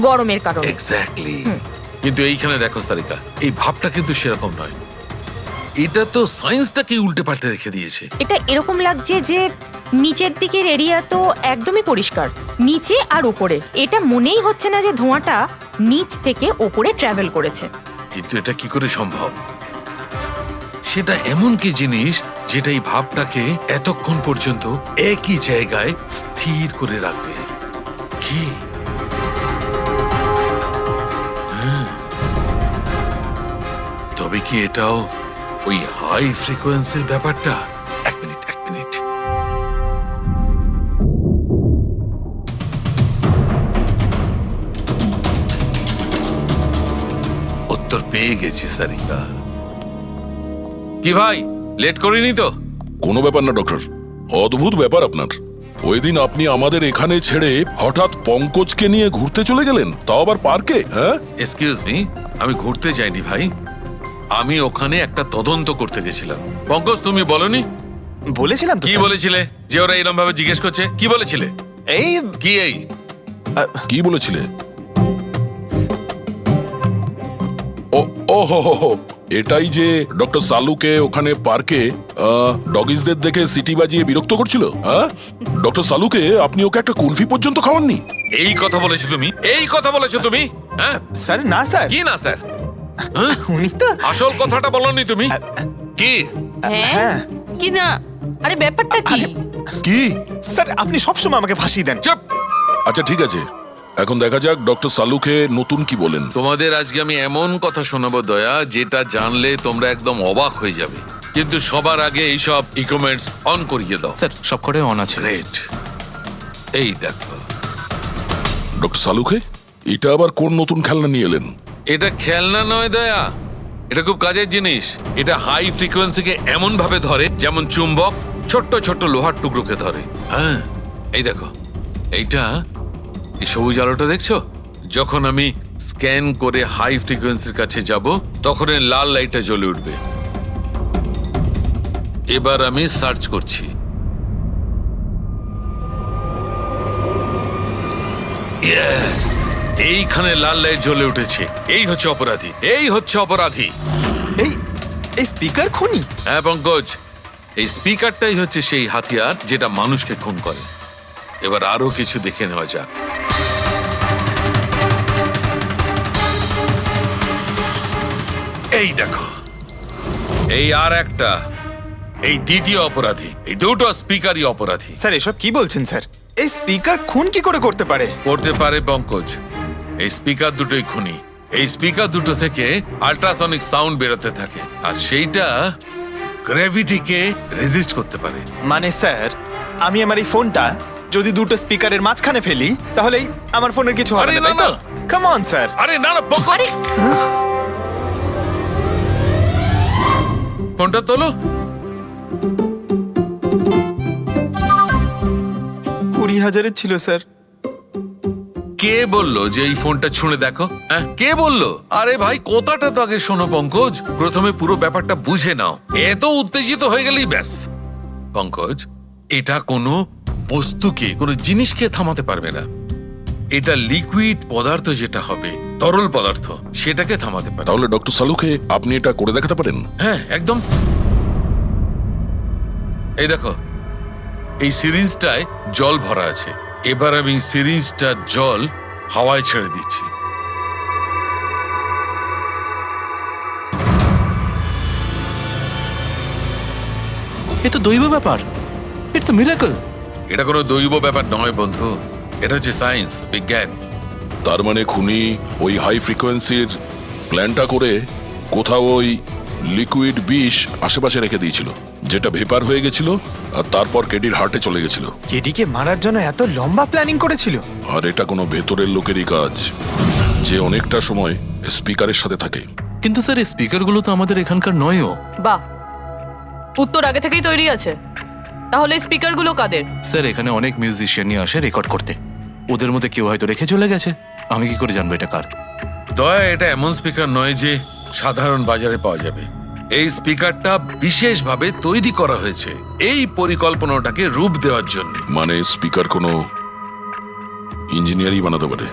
গরমের কারণে। এক্স্যাক্টলি। কিন্তু এইখানে দেখো সারিকা, এই ভাবটা কিন্তু সেরকম নয়, এটা তো সায়েন্সটাকে উল্টে পাল্টে রেখে দিয়েছে। এটা এরকম লাগছে যে নিচের দিকের এরিয়া তো একদমই পরিষ্কার, নিচে আর উপরে এটা মনেই হচ্ছে না যে ধোঁয়াটা নিচ থেকে ওপরে ট্রাভেল করেছে। কিন্তু এটা কি করে সম্ভব? সেটা এমন কি জিনিস যেটা এই ভাবটাকে এতক্ষণ পর্যন্ত একই জায়গায় স্থির করে রাখবে? কি? তবে কি এটাও ওই হাই ফ্রিকোয়েন্সির ব্যাপারটা? এক মিনিট এক মিনিট। উত্তর পেয়ে গেছি সারিকা। কি ভাই লেট করিনি তো? কোনো ব্যাপার না ডক্টর, অদ্ভুত ব্যাপার আপনার। ওই দিন আপনি আমাদের এখানে ছেড়ে হঠাৎ পঙ্কজকে নিয়ে ঘুরতে চলে গেলেন, তাও আবার পার্কে। হ্যাঁ, এক্সকিউজ মি, আমি ঘুরতে যাইনি ভাই, আমি ওখানে একটা তদন্ত করতে গেছিলাম। পঙ্কজ তুমি বলনি? বলেছিলাম তো কি স্যার। বলেছিলে যে ওরা এরকম ভাবে জিজ্ঞেস করছে? কি বলেছিলে? এই কি এই কি বলেছিলে? ও ও হো হো হো, এটাই যে ডক্টর সালুকে ওখানে পার্কে ডগিসদের দেখে সিটি বাজিয়ে বিরক্ত করছিল। হ্যাঁ, ডক্টর সালুকে আপনি ওকে একটা কুলফি পর্যন্ত খাওয়াননি? এই কথা বলেছো তুমি? এই কথা বলেছো তুমি? হ্যাঁ স্যার না স্যার, কি না স্যার? উনি তো আসল কথাটা বলনি তুমি? কি? হ্যাঁ কি না? আরে ব্যাপারটা কি? কি? স্যার আপনি সবসময় আমাকে ফাঁসিয়ে দেন। চুপ। আচ্ছা ঠিক আছে, এখন দেখা যাক ডক্টর সালুকে নতুন কি বলেন। তোমাদের আজকে আমি এমন কথা শোনাবো দয়া, যেটা জানলে তোমরা একদম অবাক হয়ে যাবে। কিন্তু সবার আগে এইসব ইকুইপমেন্টস অন করিয়ে দাও। স্যার সব করে অন আছে। গ্রেট। এই দেখো, ডক্টর সালুকে এটা আবার কোন নতুন খেলনা নিয়ে এলেন? এটা খেলনা নয় দয়া, এটা খুব কাজের জিনিস। এটা হাই ফ্রিকোয়েন্সিকে এমন ভাবে ধরে যেমন চুম্বক ছোট্ট ছোট্ট লোহার টুকরোকে ধরে। হ্যাঁ এই দেখো, এইটা এই সবুজ আলোটা দেখছো? যখন আমি স্ক্যান করে হাই ফ্রিকোয়েন্সির কাছে যাব তখন এই লাল লাইটটা জ্বলে উঠবে। এবার আমি সার্চ করছি। ইয়েস, এইখানে লাল লাইট জ্বলে উঠেছে। এই হচ্ছে অপরাধী, এই হচ্ছে অপরাধী। এই এই স্পিকার খুনি? হ্যাঁ পঙ্কজ, এই স্পিকারটাই হচ্ছে সেই হাতিয়ার যেটা মানুষকে খুন করে। এবার আরো কিছু দেখে নেওয়া যাক। এই দেখো, এই আর একটা, এই দ্বিতীয় অপরাধী। এই দুটো স্পিকারই অপরাধী। স্যার এসব কি বলছেন স্যার? এই স্পিকার খুন কি করে করতে পারে? করতে পারে পঙ্কজ, এই স্পিকার দুটোই খুনি। এই স্পিকার দুটো থেকে আল্ট্রাসনিক সাউন্ড বেরোতে থাকে, আর সেইটা গ্র্যাভিটিকে রেজিস্ট করতে পারে। মানে স্যার আমি আমার এই ফোনটা যদি দুটো স্পিকারের মাঝখানে ফেলি তাহলেই আমার ফোনের কিছু হবে আরে না, তাই না, তো? Come on sir. আরে না না পঙ্কজ, ফোনটা তোলো। 20,000-এর ছিল স্যার। কে বললো যে এই ফোনটা ছুঁড়ে দেখো? হ্যাঁ কে বললো? আরে ভাই কথাটা তো আগে শোনো পঙ্কজ, প্রথমে পুরো ব্যাপারটা বুঝে নাও। এত উত্তেজিত হয়ে গেলেই ব্যাস। পঙ্কজ, এটা কোনো বস্তুকে, কোনো জিনিসকে থামাতে পারবে না। এটা লিকুইড পদার্থ যেটা হবে, তরল পদার্থ, সেটাকে থামাতে পারে। তাহলে ডক্টর সালুকে আপনি এটা করে দেখাতে পারেন? হ্যাঁ একদম। এই দেখো, এই সিরিঞ্জটায় জল ভরা আছে। এবার আমি সিরিঞ্জটার জল হাওয়ায় ছেড়ে দিচ্ছি। এ তো দৈব ব্যাপার, ইটস আ মিরাকল। এটা কোনো দৈব ব্যাপার নয় বন্ধু, এটা হচ্ছে সায়েন্স, বিজ্ঞান। তার মানে খুনি ওই হাই ফ্রিকোয়েন্সির প্ল্যানটা করে কোথাও ওই লিকুইড বিষ আশেপাশে রেখে দিয়েছিল, যেটা ভেপার হয়ে গেছিল আর তারপর কেডির হার্টে চলে গেছিল। কেডিকে মারার জন্য এত লম্বা প্ল্যানিং করেছিল? আর এটা কোনো ভেতরের লোকেরই কাজ, যে অনেকটা সময় স্পিকারের সাথে থাকে। কিন্তু স্যার এই স্পিকারগুলো তো আমাদের এখানকার নয়ও। বাহ, উত্তর আগে থেকেই তৈরি আছে। তাহলে স্পিকারগুলো কাদের? স্যার এখানে অনেক মিউজিশিয়ানই আসে রেকর্ড করতে, ওদের মধ্যে কেউ হয়তো রেখে চলে গেছে। আমি কি করে জানবো এটা কার? দয়া, এটা এমন স্পিকার নয় যে সাধারণ বাজারে পাওয়া যাবে। এই স্পিকারটা বিশেষভাবে তৈরি করা হয়েছে এই পরিকল্পনাটাকে রূপ দেওয়ার জন্য। মানে স্পিকার কোনো ইঞ্জিনিয়ারই বানাতে পারে।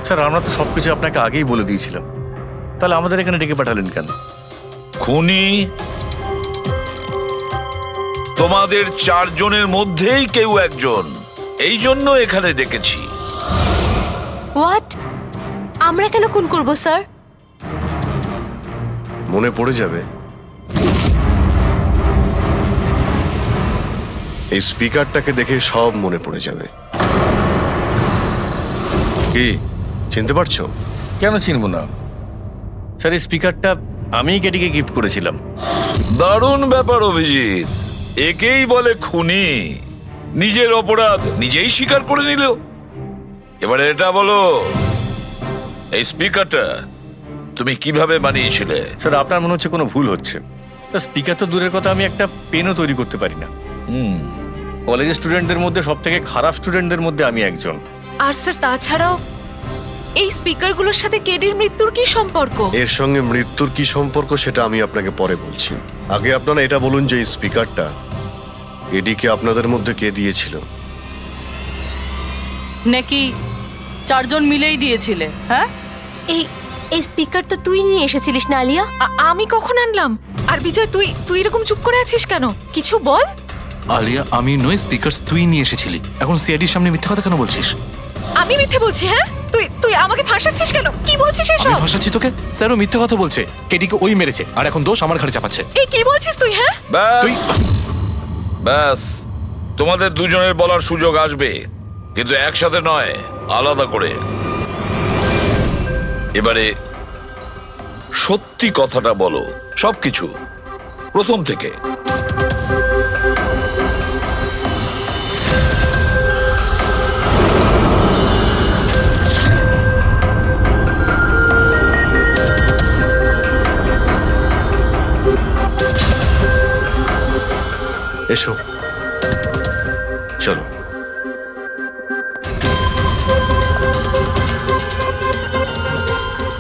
স্যার আমরা তো সবকিছু আপনাকে আগেই বলে দিয়েছিলাম, তাহলে আমাদের এখানে ডেকে পাঠালেন কেন? খুনি তোমাদের চারজনের মধ্যেই কেউ একজন, এই জন্য এখানে ডেকেছি। হোয়াট? আমরা কেন খুন করব স্যার? মনে পড়ে যাবে এই স্পিকারটাকে দেখে, সব মনে পড়ে যাবে। কি চিনতে পারছো? কেন চিনব না স্যার, এই স্পিকারটা আমিই কেডিকে গিফট করেছিলাম। দারুণ ব্যাপার অভিজিৎ, একেই বলে খুনি। নিজের অপরাধ নিজেই স্বীকার করে নিল। এবারে এটা বলো, এই স্পিকারটা তুমি কিভাবে বানিয়েছিলে? স্যার আপনার মনে হচ্ছে কোনো ভুল হচ্ছে। স্যার স্পিকার তো দূরের কথা, আমি একটা পেনও তৈরি করতে পারি না। কলেজের স্টুডেন্টদের মধ্যে সব থেকে খারাপ স্টুডেন্টদের মধ্যে আমি একজন। আর স্যার তাছাড়াও এই স্পিকারগুলোর সাথে কেডির মৃত্যুর কি সম্পর্ক? এর সঙ্গে মৃত্যুর কি সম্পর্ক সেটা আমি আপনাকে পরে বলছি। আগে আপনারা এটা বলুন যে এই স্পিকারটা এডিকে আপনাদের মধ্যে কে দিয়েছিল? নাকি চারজন মিলেই দিয়েছিলে? হ্যাঁ, এই এই স্পিকার তো তুই নিয়ে এসেছিলিস না আলিয়া? আমি কখন আনলাম? আর বিজয় তুই তুই এরকম চুপ করে আছিস কেন? কিছু বল। আলিয়া, আমি নয়, স্পিকার তুই নিয়ে এসেছিলি। এখন সিআইডির সামনে মিথ্যা কথা কেন বলছিস? আমি মিথ্যে বলছি? হ্যাঁ, তুই তুই আমাকে ফাঁসাচ্ছিস কেন? কি বলছিস আমি এসব? ভাসাচ্ছি তোকে? স্যারও মিথ্যা কথা বলছে, কেডিকে ওই মেরেছে আর এখন দোষ আমার ঘাড়ে চাপাচ্ছে। এই কি বলছিস তুই? হ্যাঁ, তুই ব্যাস, তোমাদের দুজনের বলার সুযোগ আসবে, কিন্তু একসাথে নয়, আলাদা করে। এবারে সত্যি কথাটা বলো, সবকিছু প্রথম থেকে। এসো, চলো।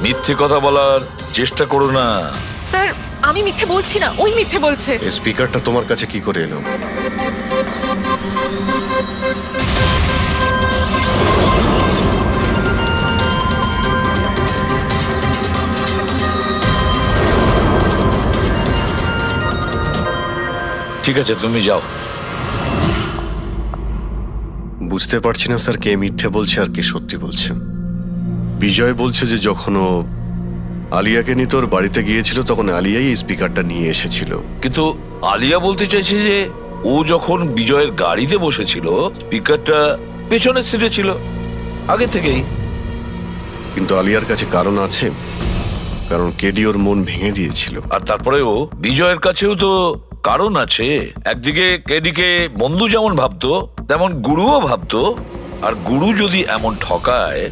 মিথ্যে কথা বলার চেষ্টা করো না। স্যার আমি মিথ্যে বলছি না, ওই মিথ্যে বলছে। এই স্পিকারটা তোমার কাছে কি করে এলো? ঠিক আছে, তুমি যাও। বুঝতে পারছি না স্যার, কে মিথ্যে বলছে আর কে সত্যি বলছে। বিজয় বলছে যে যখন ও আলিয়াকে নিয়ে তোর বাড়িতে গিয়েছিল তখন আলিয়াই এই স্পিকারটা নিয়ে এসেছিল। কিন্তু আলিয়া বলতে চাইছে যে ও যখন বিজয়ের গাড়িতে বসেছিল স্পিকারটা পেছনের সিটে ছিল আগে থেকেই। কিন্তু আলিয়ার কাছে কারণ আছে, কারণ কেডি ওর মন ভেঙে দিয়েছিল। আর তারপরেও বিজয়ের কাছেও তো কারণ আছে। একদিকে কেডিকে বন্ধু যেমন ভাবতো তেমন গুরুও ভাবতো, আর গুরু যদি এমন ঠকায়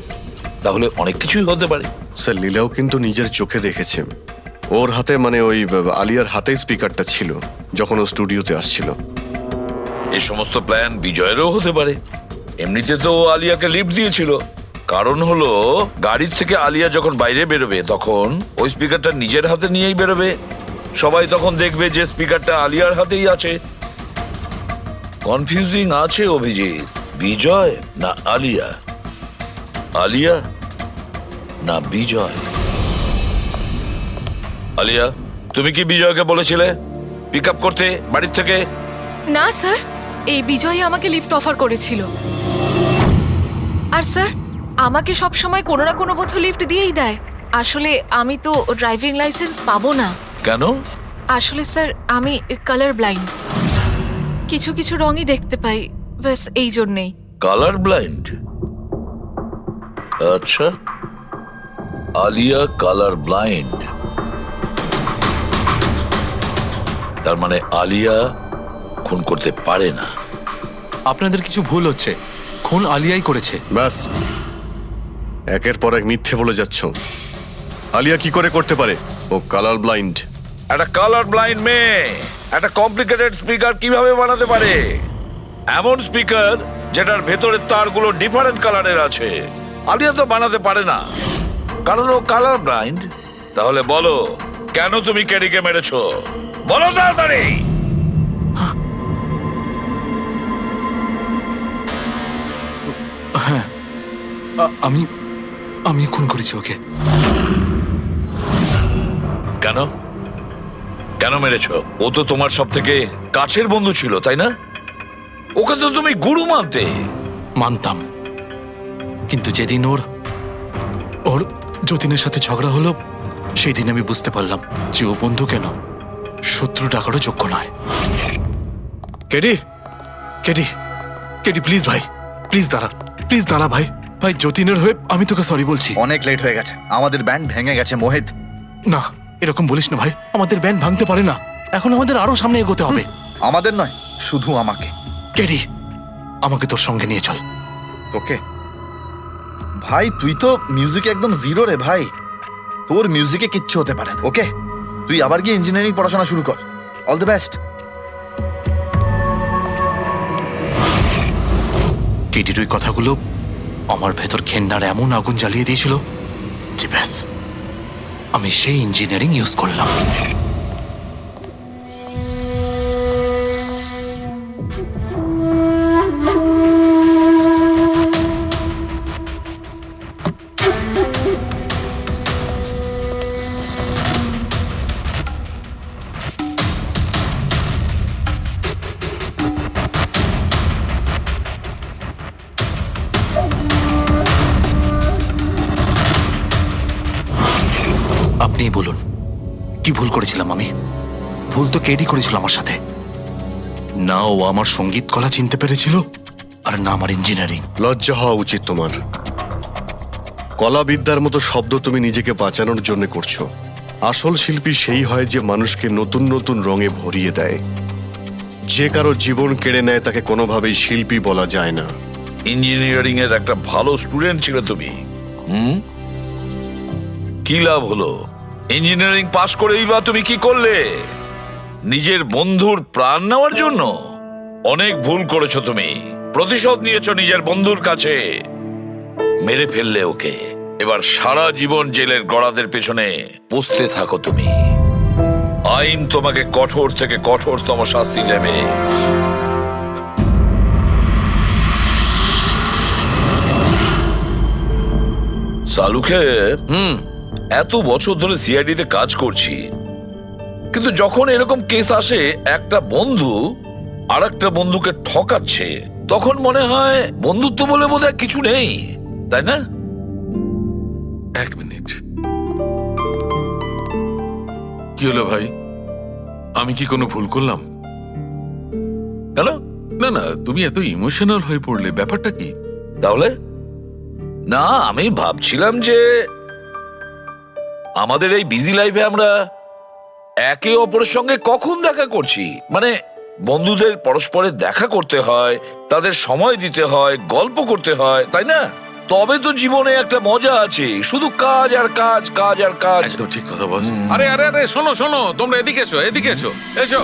তাহলে অনেক কিছুই হতে পারে। স্যার লীলাও কিন্তু নিজের চোখে দেখেছে, ওর হাতে মানে ওই আলিয়ার হাতে স্পিকারটা ছিল যখন ও স্টুডিওতে আসছিল। এই সমস্ত প্ল্যান বিজয়েরও হতে পারে। এমনিতে তো ও আলিয়াকে লিফট দিয়েছিল, কারণ হলো গাড়ির থেকে আলিয়া যখন বাইরে বেরোবে তখন ওই স্পিকারটা নিজের হাতে নিয়েই বেরোবে। সবাই তখন দেখবে যে স্পিকারটা আলিয়ার হাতেই আছে। কনফিউজিং আছে অভিজিৎ, বিজয় না আলিয়া, আলিয়া না বিজয়। আলিয়া, তুমি কি বিজয়কে বলেছিলে পিক আপ করতে বাড়ির থেকে? না স্যার, এই বিজয় আমাকে লিফট অফার করেছিল। আর স্যার, আমাকে সব সময় কোনো না কোনো বোধ লিফট দিয়েই দেয়। আসলে আমি তো ড্রাইভিং লাইসেন্স পাবো না। কেন? আসলে স্যার, আমি কালার ব্লাইন্ড, কিছু কিছু রঙই দেখতে পাই, ব্যাস এই জন্যেই। Colour blind? আচ্ছা, আলিয়া কালার ব্লাইন্ড। তার মানে আলিয়া খুন করতে পারে না। আপনাদের কিছু ভুল হচ্ছে, খুন আলিয়াই করেছে। ব্যাস, একের পর এক মিথ্যে বলে যাচ্ছ। আলিয়া কি করে করতে পারে? ও কালার ব্লাইন্ড। একটা কালার ব্লাইন্ড মেয়ে একটা কমপ্লিকেটেড স্পিকার কিভাবে বানাতে পারে? এমন স্পিকার যেটার ভেতরের তারগুলো ডিফারেন্ট কালারের আছে। আলিয়া তো বানাতে পারে না, কারণ ও কালার ব্লাইন্ড। তাহলে বলো, কেন তুমি কেডিকে মেরেছো? বলো তাড়াতাড়ি। হ্যাঁ, আমি আমি খুন করেছি ওকে। কেন কেন মেরেছো? ও তো তোমার সব থেকে কাছের বন্ধু ছিল, তাই না? ওকে তো তুমি গুরু মানতে। মানতাম, কিন্তু যেদিন ওর যতীনের সাথে ঝগড়া হলো, সেই দিন আমি বুঝতে পারলাম যে ও বন্ধু কেন, শত্রু ডাকারও যোগ্য নয়। কেডি, কেডি, কেডি, প্লিজ ভাই, প্লিজ দাঁড়া ভাই। ভাই, যতীনের হয়ে আমি তোকে সরি বলছি। অনেক লেট হয়ে গেছে, আমাদের ব্যান্ড ভেঙে গেছে মোহিত। না, এরকম বলিস না ভাই, আমাদের ব্যান্ড ভাঙতে পারে না। এখন আমাদের আরো সামনে এগোতে হবে। আমাদের নয়, শুধু আমাকে। কেডি, আমাকে তোর সঙ্গে নিয়ে চল। তোকে? ভাই, তুই তো মিউজিকে একদম জিরো রে ভাই। তোর মিউজিকে কিচ্ছু হতে পারে না। ওকে, তুই আবার গিয়ে ইঞ্জিনিয়ারিং পড়াশোনা শুরু কর। All the best. কেডির ওই কথাগুলো আমার ভেতর ঘেন্নার এমন আগুন জ্বালিয়ে দিয়েছিল যে ব্যাস, আমি সেই ইঞ্জিনিয়ারিং ইউজ করলাম। আপনিই বলুন, কি ভুল করেছিলাম আমি? ভুল তো কেডি করেছিল আমার সাথে। না ও আমার সঙ্গীত কলা চিনতে পেরেছিল, আর না আমার ইঞ্জিনিয়ারিং। লজ্জা হওয়া উচিত তোমার। কলাবিদ্যার মতো শব্দ তুমি নিজেকে বাঁচানোর জন্য করছো। আসল শিল্পী সেই হয় যে মানুষকে নতুন নতুন রঙে ভরিয়ে দেয়। যে কারো জীবন কেড়ে নেয় তাকে কোনোভাবেই শিল্পী বলা যায় না। ইঞ্জিনিয়ারিং এর একটা ভালো স্টুডেন্ট ছিল তুমি। কি লাভ হলো? ইঞ্জিনিয়ারিং পাশ করেই বা তুমি কি করলে? নিজের বন্ধুর প্রাণ নেওয়ার জন্য? অনেক ভুল করেছো তুমি। প্রতিশোধ নিয়েছো নিজের বন্ধুর কাছে। মেরে ফেললে ওকে। এবার সারা জীবন জেলের গড়াদের পেছনে পুষতে থাকো তুমি। আইন তোমাকে কঠোর থেকে কঠোরতম শাস্তি দেবে। সালুকে এত বছর ধরে সিআইডি তে কাজ করছি, কিন্তু যখন এরকম কেস আসে একটা বন্ধু আর একটা বন্ধুকে ঠকাচ্ছে, তখন মনে হয় বন্ধুত্ব বলে বোধহয় কিছু নেই, তাই না? এক মিনিট, কি হলো ভাই? আমি কি কোনো ভুল করলাম? কেন? না না, তুমি এত ইমোশনাল হয়ে পড়লে, ব্যাপারটা কি? তাহলে না, আমি ভাবছিলাম যে আমাদের এই বিজি লাইফে আমরা একে অপরের সঙ্গে কখন দেখা করছি। মানে বন্ধুদের পরস্পরের দেখা করতে হয়, তাদের সময় দিতে হয়, গল্প করতে হয়, তাই না? তবে তো জীবনে একটা মজা আছে। শুধু কাজ আর কাজ, কাজ আর কাজ। একদম ঠিক কথা বস। আরে আরে আরে, শোনো শোনো, তোমরা এদিকে এসো, এদিকে এসো, এসো।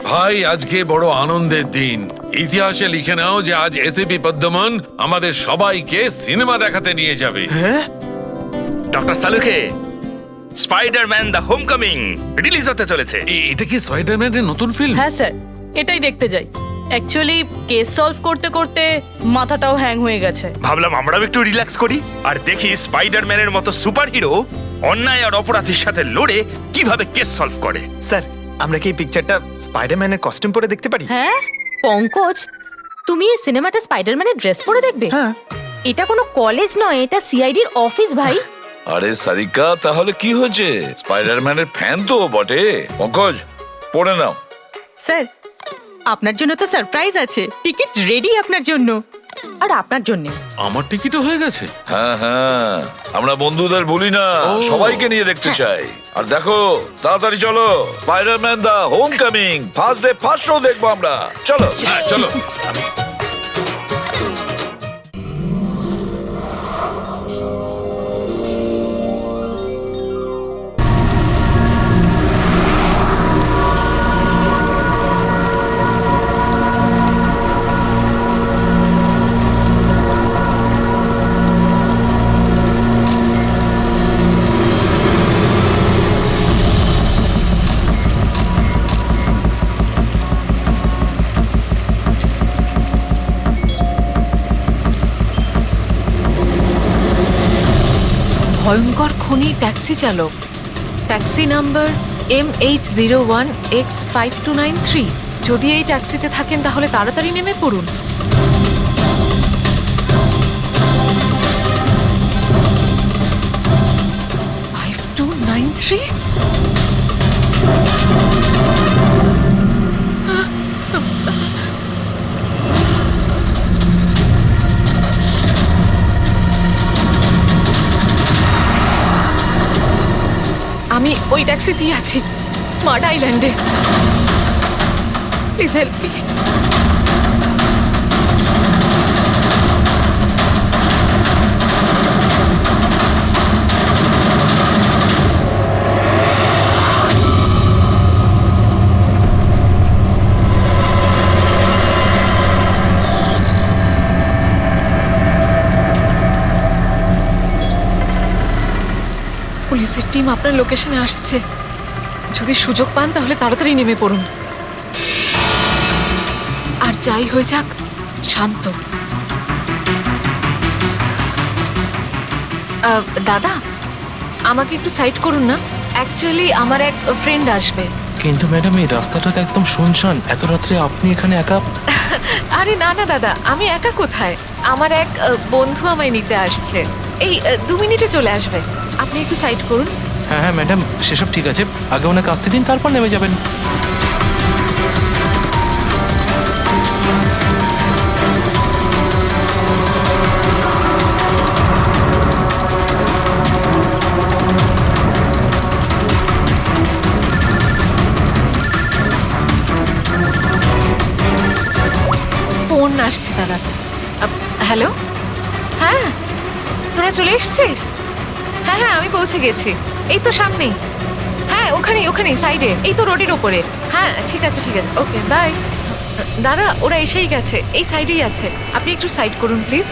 ভাই, আজকে বড় আনন্দের দিন। ইতিহাসে লিখে নাও যে আজ এসিপি পদ্মমন আমাদের সবাইকে সিনেমা দেখাতে নিয়ে যাবে। ডক্টর সালুকে, স্পাইডারম্যান দ্য হোমকামিং রিলিজ হতে চলেছে। এটা কি স্পাইডারম্যানের নতুন ফিল্ম? হ্যাঁ স্যার, এটাই দেখতে যাই। অ্যাকচুয়ালি কেস সলভ করতে করতে মাথাটাও হ্যাং হয়ে গেছে। ভাবলাম আমরাও একটু রিল্যাক্স করি আর দেখি স্পাইডারম্যানের মতো সুপার হিরো অন্যায় আর অপরাধের সাথে লড়ে কিভাবে কেস সলভ করে। স্যার আমরা কি এই পিকচারটা স্পাইডারম্যানের কস্টিউম পরে দেখতে পারি? হ্যাঁ পঙ্কজ, তুমি এই সিনেমাটা স্পাইডারম্যানের ড্রেস পরে দেখবে? হ্যাঁ। এটা কোনো কলেজ নয়, এটা সিআইডির অফিস ভাই। আরে সারিকা, তাহলে কি হয়েছে? স্পাইডারম্যানের ফ্যান তো বটে। পঙ্কজ, পড়ে নাও। স্যার আপনার জন্য তো সারপ্রাইজ আছে, টিকিট রেডি আপনার জন্য আর আপনার জন্য। আমার টিকিটও হয়ে গেছে। হ্যাঁ হ্যাঁ, আমরা বন্ধুদের ভুলি না, সবাইকে নিয়ে দেখতে চাই। আর দেখো, তাড়াতাড়ি চলো, Spiderman the Homecoming first day first show দেখবো আমরা। চলো। হ্যাঁ চলো। ভয়ঙ্কর খুনি ট্যাক্সি চালক, ট্যাক্সি নাম্বার MH01X5293। যদি এই ট্যাক্সিতে থাকেন তাহলে তাড়াতাড়ি নেমে পড়ুন। আমি ওই ট্যাক্সিতেই আছি, মাড আইল্যান্ডে। Please help me. পুলিশের টিম আপনার লোকেশনে আসছে। যদি সুযোগ পান তাহলে তাড়াতাড়ি নেমে পড়ুন। আর যাই হয়ে যাক, শান্ত। দাদা, আমাকে একটু সাইড করুন না, অ্যাকচুয়ালি আমার এক ফ্রেন্ড আসবে। কিন্তু ম্যাডাম এই রাস্তাটা তো একদম শুনশান, এত রাত্রে আপনি এখানে একা? আরে না না দাদা, আমি একা কোথায়, আমার এক বন্ধু আমায় নিতে আসছে। এই 2 মিনিটে চলে আসবে, আপনি একটু সাইড করুন। হ্যাঁ হ্যাঁ ম্যাডাম, সেসব ঠিক আছে, আগে ওনাকে আসতে দিন, তারপর নেমে যাবেন। ফোন আসছে দাদা। হ্যালো, হ্যাঁ তোরা চলে এসছিস? হ্যাঁ হ্যাঁ আমি পৌঁছে গেছি, এই তো সামনেই। হ্যাঁ ওখানেই ওখানেই সাইডে, এই তো রোডের ওপরে। হ্যাঁ ঠিক আছে ঠিক আছে, ওকে বাই। দাদা ওরা এসেই গেছে, এই সাইডেই আছে, আপনি একটু সাইড করুন প্লিজ।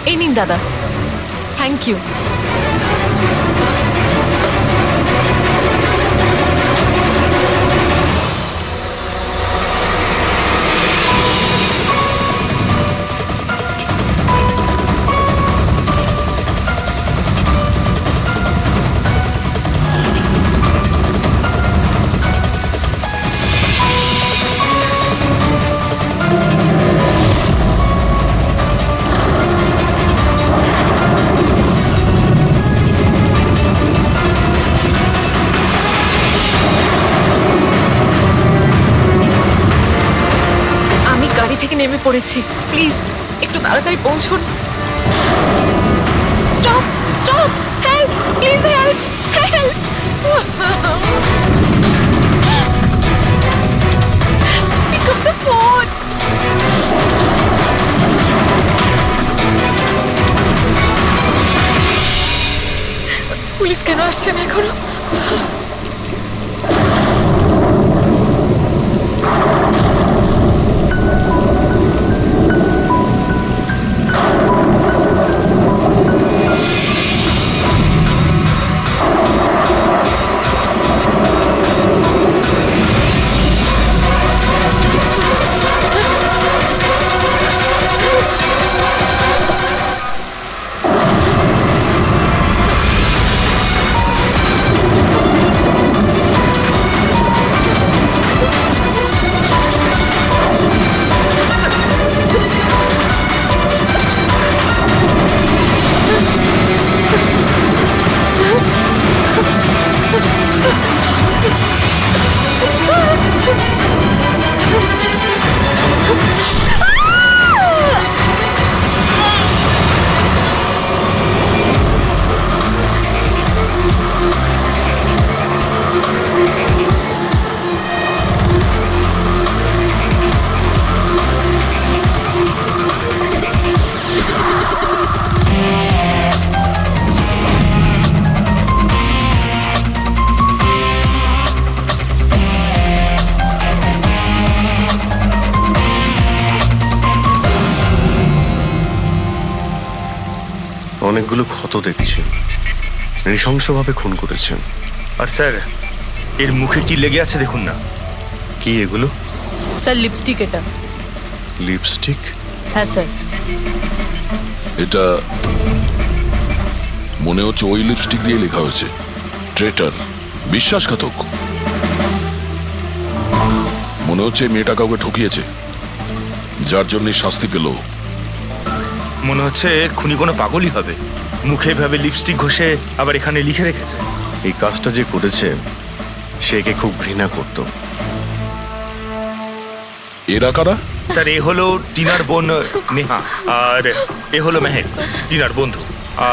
এই নিন দাদা, থ্যাংক ইউ। নেমে পড়েছি, প্লিজ একটু তাড়াতাড়ি পৌঁছুন। Stop stop, help please, help help. Pick up the phone. Police কেন আসছে না এখনো? অনেকগুলো ক্ষত দেখছি। নৃশংসভাবে খুন করেছেন। আর স্যার এর মুখে কি লেগে আছে দেখুন না। কি এগুলো? স্যার লিপস্টিক এটা। লিপস্টিক? হ্যাঁ স্যার। এটা মনে হচ্ছে ওই লিপস্টিক দিয়ে লেখা হয়েছে ট্রেটার, বিশ্বাসঘাতক। মনে হচ্ছে মেয়েটা কাউকে ঠকিয়েছে, যার জন্য শাস্তি পেল। মনে হচ্ছে খুনি কোনো পাগলই হবে, মুখে ভাবে লিপস্টিক ঘষে আবার এখানে লিখে রেখেছে। এই কাজটা যে করেছে সে একে খুব ঘৃণা করত। এরা কারা? স্যার এ হলো টিনার বোন নেহা, আর এ হলো মেহেক, টিনার বন্ধু,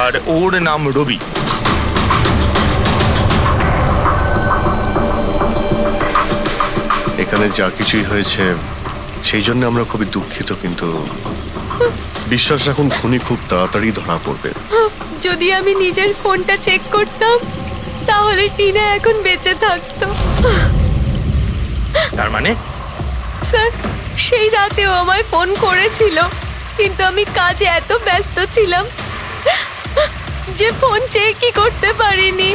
আর ওর নাম রবি। এখানে যা কিছুই হয়েছে সেই জন্য আমরা খুবই দুঃখিত, কিন্তু বিশ্বাস রাখুন খুনি খুব তাড়াতাড়ি ধরা পড়বে। যদি আমি নিজের ফোনটা চেক করতাম তাহলে টিনা এখন বেঁচে থাকতো। তার মানে স্যার সেই রাতেও আমায় ফোন করেছিল, কিন্তু আমি কাজে এত ব্যস্ত ছিলাম যে ফোন চেকই করতে পারিনি।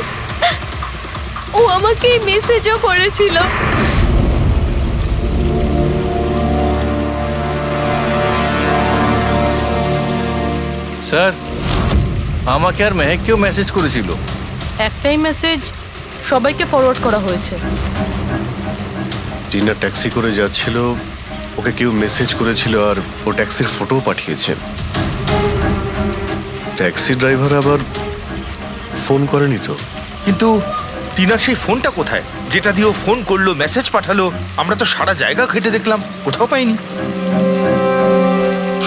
ও আমাকে মেসেজও করেছিল। স্যার আমাকে আর মেহেককেও মেসেজ করেছিল। একটাই মেসেজ সবাইকে ফরওয়ার্ড করা হয়েছে। টিনা ট্যাক্সি করে যাচ্ছিল, ওকে কেউ মেসেজ করেছিল আর ও ট্যাক্সির ফটো পাঠিয়েছে। ট্যাক্সি ড্রাইভার আবার ফোন করেনি তো। কিন্তু টিনার সেই ফোনটা কোথায়, যেটা দিয়ে ও ফোন করলো, মেসেজ পাঠালো? আমরা তো সারা জায়গা ঘেটে দেখলাম, কোথাও পাইনি।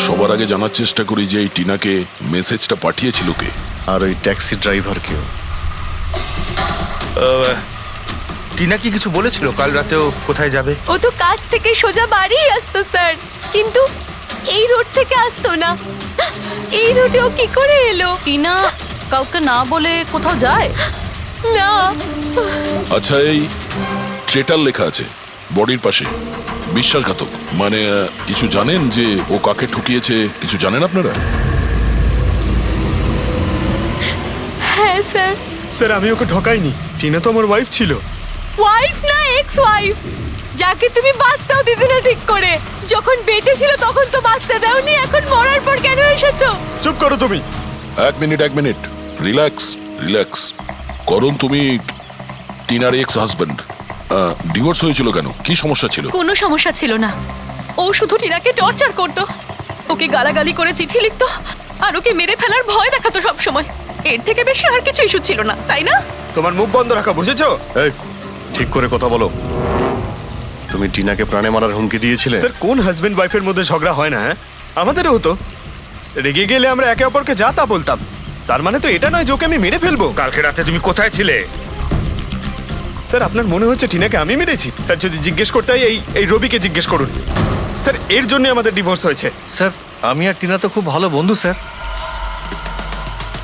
সবার আগে জানার চেষ্টা করি যে এই টিনাকে মেসেজটা পাঠিয়েছিল কে, আর ওই ট্যাক্সি ড্রাইভার কেউ। টিনা কি কিছু বলেছিল কাল রাতেও কোথায় যাবে? ও তো কাজ থেকে সোজা বাড়ি আসতো স্যার, কিন্তু এই রোড থেকে আসতো না। এই রোডে ও কি করে এলো? টিনা কাউকে না বলে কোথাও যায় না। আচ্ছা এই ট্রেটার লেখা আছে বডির পাশে, বিশ্বাসঘাতক মানে কিছু জানেন যে ও কাকে ঠকিয়েছে? কিছু জানেন আপনারা? হ্যাঁ স্যার। স্যার আমি ওকে ঠকাইনি, টিনা তো আমার ওয়াইফ ছিল। ওয়াইফ না, এক্স ওয়াইফ, যাকে তুমি বাঁচতেও দিতে না ঠিক করে। যখন বেঁচে ছিল তখন তো বাঁচতে দাওনি, এখন মরার পর কেন এসেছো? চুপ করো তুমি। এক মিনিট, রিল্যাক্স রিল্যাক্স। করুন, তুমি টিনার এক্স হাজবেন্ড, ডিভোর্স হয়েছিল কেন? কি সমস্যা ছিল? কোনো সমস্যা ছিল না, ও শুধু টিনাকে টর্চার করতো, ওকে গালাগালি করে চিঠি লিখতো আর ওকে মেরে ফেলার ভয় দেখাতো সব সময়। এর থেকে বেশি আর কিছু ইস্যু ছিল না, তাই না? তোমার মুখ বন্ধ রাখো, বুঝেছো? এই ঠিক করে কথা বলো। তুমি টিনাকে প্রাণে মারার হুমকি দিয়েছিলে? স্যার কোন হাজবেন্ড ওয়াইফের মধ্যে ঝগড়া হয় না? হ্যাঁ আমাদেরও হতো। রেগে গেলে আমরা একে অপরকে যা তা বলতাম, তার মানে তো এটা নয় যে ওকে আমি মেরে ফেলবো। কালকে রাতে তুমি কোথায় ছিলে? স্যার আপনার মনে হচ্ছে টিনাকে আমি মেরেছি? স্যার যদি জিজ্ঞেস করতে হয় এই রবিকে জিজ্ঞেস করুন। স্যার এর জন্য আমাদের ডিভোর্স হয়েছে। স্যার আমি আর টিনা তো খুব ভালো বন্ধু স্যার।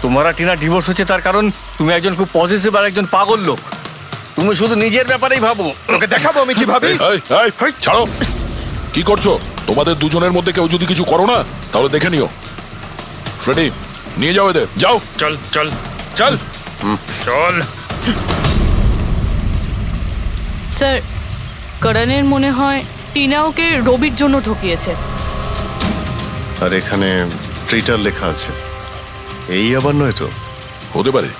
তোমার আর টিনা ডিভোর্স হচ্ছে তার কারণ তুমি একজন খুব পজিটিভ আর একজন পাগল লোক। তুমি শুধু নিজের ব্যাপারেই ভাবো। ওকে দেখাবো আমি কি ভাবি। ছাড়ো, কি করছো? তোমাদের দুজনের মধ্যে কেউ যদি কিছু করো না তাহলে দেখে নিও। ফ্রেডি নিয়ে যাও এদের, যাও। চল চল চল চল। স্যার করণের মনে হয় টিনা ওকে রবির জন্য ঠকিয়েছে। আর এখানে ট্রেটার লেখা আছে, এই আবার নয় তো? হতে পারে,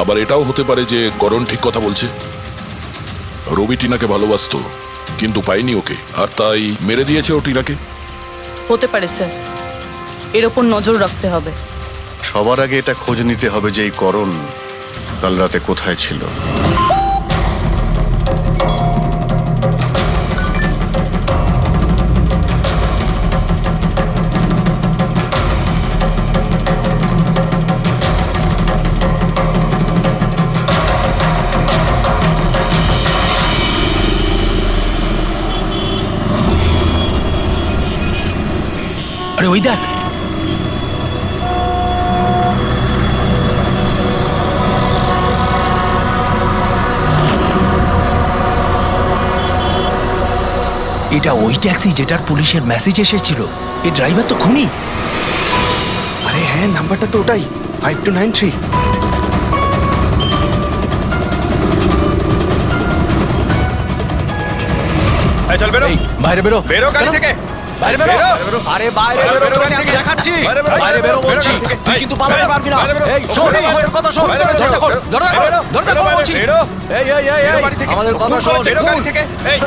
আবার এটাও হতে পারে যে করণ ঠিক কথা বলছে। রবি টিনাকে ভালোবাসতো কিন্তু পায়নি ওকে, আর তাই মেরে দিয়েছে ও টিনাকে। হতে পারে স্যার, এর ওপর নজর রাখতে হবে। সবার আগে এটা খোঁজ নিতে হবে যে এই করণ কাল রাতে কোথায় ছিল। আরে ওই দেখ, এটা ওই ট্যাক্সি যেটার পুলিশের মেসেজ এসেছিল। এই ড্রাইভার তো খুনি। আরে হ্যাঁ হ্যাঁ নাম্বারটা তো ওটাই 5293। চল বেরো, বাইরে বেরো বেরো গাড়ি থেকে, বাইরে বেরো আরে বাইরে বেরো তোকে আমি দেখাচ্ছি বাইরে বেরো বলছি তুই কিন্তু পালাতে পারবি না এই শোন আমাদের কথা শোন দরজা খোল দরজা খোল বলছি এই আমাদের কথা শোন বেরো গাড়ি থেকে, এই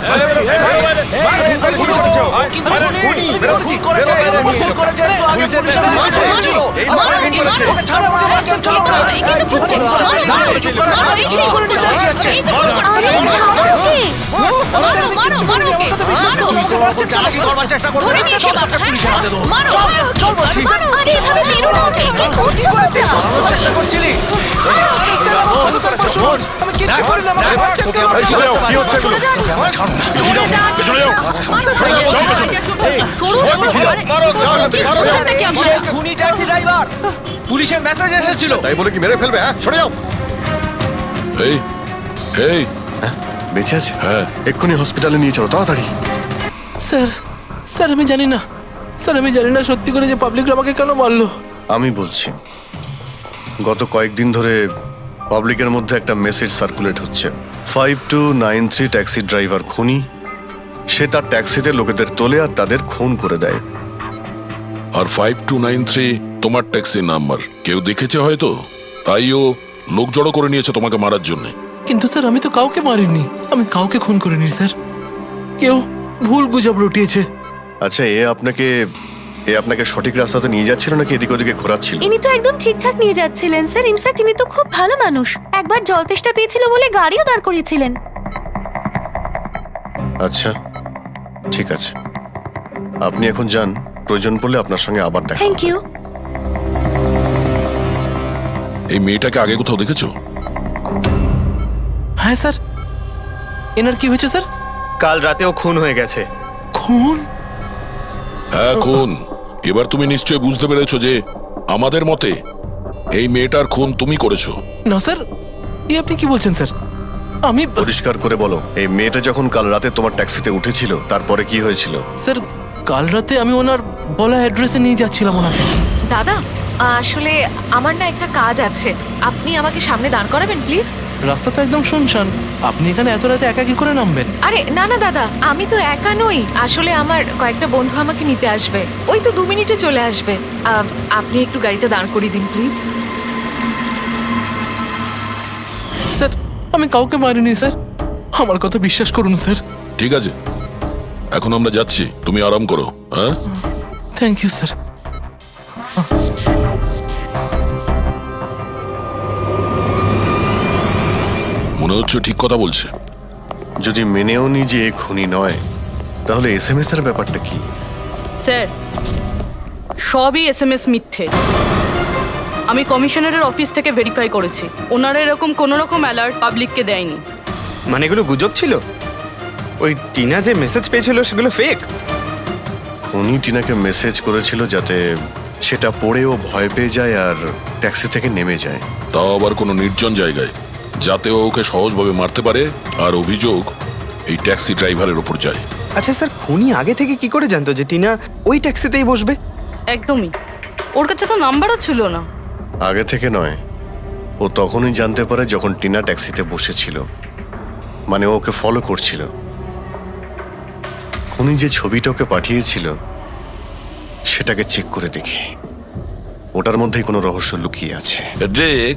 চেষ্টা করবি পুলিশের হাতে দেবো চল বলছি চেষ্টা করছিলি আমি কিচ্ছু করি না, কি হচ্ছে এগুলো? খুনি ট্যাক্সি ড্রাইভার পুলিশের মেসেজ এসেছিল তাই বলে কি মেরে ফেলবে? হ্যাঁ, সরে যাও। এই এই বেঁচে আছে? হ্যাঁ। এক্ষুনি হসপিটালে নিয়ে চলো, তাড়াতাড়ি। স্যার স্যার আমি জানি না স্যার আমি জানি না সত্যি করে যে পাবলিক আমাকে কেন মারলো। আমি বলছি, গত কয়েকদিন ধরে পাবলিকের মধ্যে একটা মেসেজ সার্কুলেট হচ্ছে, 5293 ট্যাক্সি ড্রাইভার খুনি। সে তার ট্যাক্সিতে লোকেদের তোলে আর তাদের খুন করে দেয়। আর 5293 তোমার ট্যাক্সির নাম্বার কেউ দেখেছে হয়তো, তাই ও লোক জড়ো করে নিয়েছে তোমাকে মারার জন্য। কিন্তু স্যার আমি তো কাউকে মারিনি, আমি কাউকে খুন করিনি স্যার, কেউ ভুল গুজব রটিয়েছে। আচ্ছা, এ আপনাকে সঠিক রাস্তাতে নিয়ে যাচ্ছিল নাকি এদিক ওদিকে ঘোরাচ্ছিল? ইনি তো একদম ঠিকঠাক নিয়ে যাচ্ছিলেন স্যার। ইনফ্যাক্ট ইনি তো খুব ভালো মানুষ। একবার জল তেষ্টা পেয়েছিল বলে গাড়িও দাঁড় করিয়েছিলেন। আচ্ছা ঠিক আছে, আপনি এখন যান, প্রয়োজন পড়লে আপনার সঙ্গে আবার দেখা থ্যাংক ইউ। এই মেয়েটাকে আগে কোথাও দেখেছো? হ্যাঁ স্যার। এনার কি হয়েছে স্যার? কাল রাতেও খুন হয়ে গেছে। খুন? হ্যাঁ খুন। এবার তুমি নিশ্চয়ই বুঝতে পেরেছো যে আমাদের মতে এই মেয়েটার খুন তুমি করেছো। না স্যার, এই আপনি কি বলছেন স্যার? আমি পরিষ্কার করে বলো, এই মেয়েটা যখন কাল রাতে তোমার ট্যাক্সিতে উঠেছিল তারপরে কি হয়েছিল? স্যার কাল রাতে আমি ওনার বলা অ্যাড্রেসে নিয়ে যাচ্ছিলাম ওনাকে। দাদা আসলে আমার না একটা কাজ আছে, আপনি আমাকে সামনে দাঁড় করাবেন প্লিজ। রাস্তা তো একদম শুনশান, আপনি এখানে এত রাতে একা কি করে নামবেন? আরে না না দাদা, আমি তো একা নই, আসলে আমার কয়েকটা বন্ধু আমাকে নিতে আসবে, ওই তো 2 মিনিটে চলে আসবে। আপনি একটু গাড়িটা দাঁড় করিয়ে দিন প্লিজ। স্যার আমি কাউকে মারিনি স্যার, আমার কথা বিশ্বাস করুন স্যার। ঠিক আছে, এখন আমরা যাচ্ছি, তুমি আরাম করো। হ্যাঁ থ্যাংক ইউ স্যার। মনে হচ্ছে ঠিক কথা বলছে। যদি মেনেও নি যে এ খুনি নয়, তাহলে SMS এর ব্যাপারটা কি? স্যার সবই SMS মিথ্যে। আমি কমিশনারের অফিস থেকে ভেরিফাই করেছি, ওনারা এরকম কোনো রকম অ্যালার্ট পাবলিককে দেয়নি। মানে এগুলো গুজব ছিল? ওই টিনা যে মেসেজ পেয়েছিল সেগুলো ফেক? খুনি টিনাকে মেসেজ করেছিল যাতে সেটা পড়ে ও ভয় পেয়ে যায় আর ট্যাক্সি থেকে নেমে যায়। তাও আবার কোনো নির্জন জায়গায়, যাতে ও ওকে সহজভাবে মারতে পারে আর অভিযোগ এই ট্যাক্সি ড্রাইভারের উপর যায়। আচ্ছা স্যার, খুনি আগে থেকে কি করে জানতো যে টিনা ওই ট্যাক্সিতেই বসবে? একদমই, ওর কাছে তো নাম্বারও ছিল না। আগে থেকে নয়, ও তখনই জানতে পারে যখন টিনা ট্যাক্সিতে বসেছিল, মানে ওকে ফলো করছিল। খুনি যে ছবিটা ওকে পাঠিয়েছিল সেটাকে চেক করে দেখি, ওটার মধ্যেই কোনো রহস্য লুকিয়ে আছে। দেখ,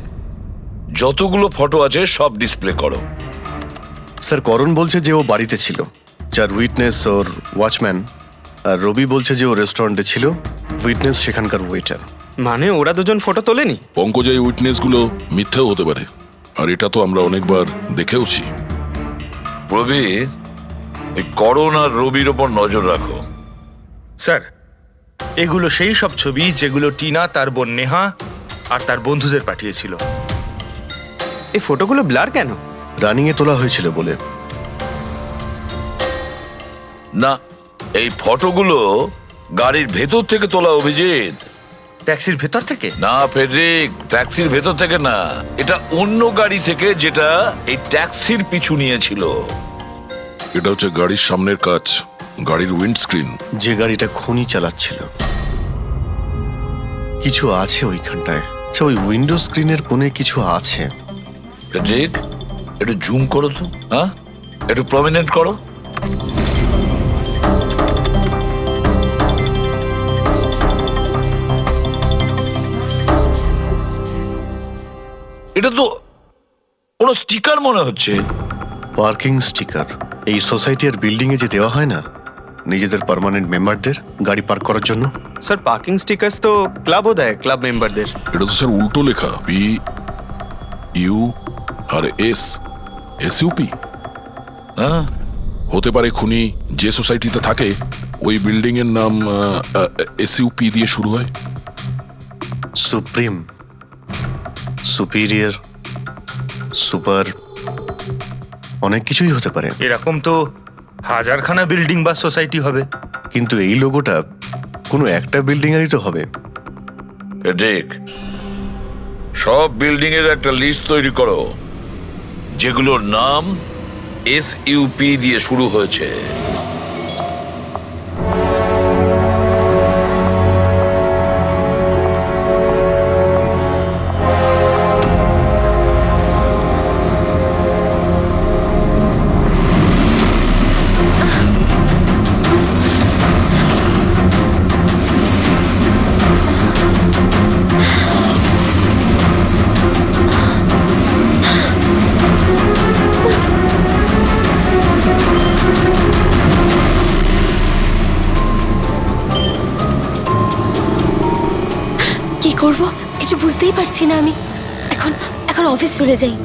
যতগুলো ফটো আছে সব ডিসপ্লে করো। স্যার করণ বলছে যে ও বাড়িতে ছিল, যার উইটনেস ওর ওয়াচম্যান, আর রবি বলছে যে ও রেস্টুরেন্টে ছিল, উইটনেস সেখানকার ওয়েটার। মানে ওরা দুজন ফটো তোলেনি? পঙ্কজ, এই উইটনেসগুলো মিথ্যেও হতে পারে, আর এটা তো আমরা অনেকবার দেখেওছি। রবি, এই করণ আর রবির ওপর নজর রাখো। স্যার এগুলো সেই সব ছবি যেগুলো টিনা তার বোন নেহা আর তার বন্ধুদের পাঠিয়েছিল। এই ফটোগুলো ব্লার কেন? রানিং এ তোলা হয়েছিল বলে। না, এই ফটোগুলো গাড়ির ভেতর থেকে তোলা। অভিজিৎ, ট্যাক্সির ভেতর থেকে? না ফেডরিক, ট্যাক্সির ভেতর থেকে না, এটা অন্য গাড়ি থেকে যেটা এই ট্যাক্সির পিছু নিয়েছিল। এটা হচ্ছে গাড়ির সামনের কাচ, গাড়ির উইন্ডস্ক্রিন। যে গাড়িটা খুনি চালাচ্ছিল। কিছু আছে ওইখানটায়। আচ্ছা, ওই উইন্ডো স্ক্রিনের কোণে কিছু আছে। ফ্রেডরিক, একটু জুম করো তো, হ্যাঁ, একটু প্রমিনেন্ট করো। এটা তো কোনো স্টিকার মনে হচ্ছে। Parking sticker. এই সোসাইটি আর বিল্ডিং এ যে দেওয়া হয় না নিজেদের পার্মানেন্ট মেম্বারদের গাড়ি পার্ক করার জন্য। স্যার পার্কিং স্টিকার্স তো ক্লাবও দেয় ক্লাব মেম্বারদের। এটা তো স্যার উল্টো লেখা, P U R S S U P. হ্যাঁ, হতে পারে খুনি যে সোসাইটিতে থাকে ওই বিল্ডিং এর নাম এসইউপি দিয়ে শুরু হয়। সুপ্রিম, সুপিরিয়র, সুপার, অনেক কিছুই হতে পারে। এরকম তো হাজারখানা বিল্ডিং বা সোসাইটি হবে। কিন্তু এই লোগোটা কোনো একটা বিল্ডিং এরই তো হবে। ফ্রেডরিক, সব বিল্ডিং এর একটা লিস্ট তৈরি করো যেগুলোর নাম এসইউপি দিয়ে শুরু হয়েছে। কি করব কিছু বুঝতেই পারছি না আমি। এখন এখন অফিস চলে যাই।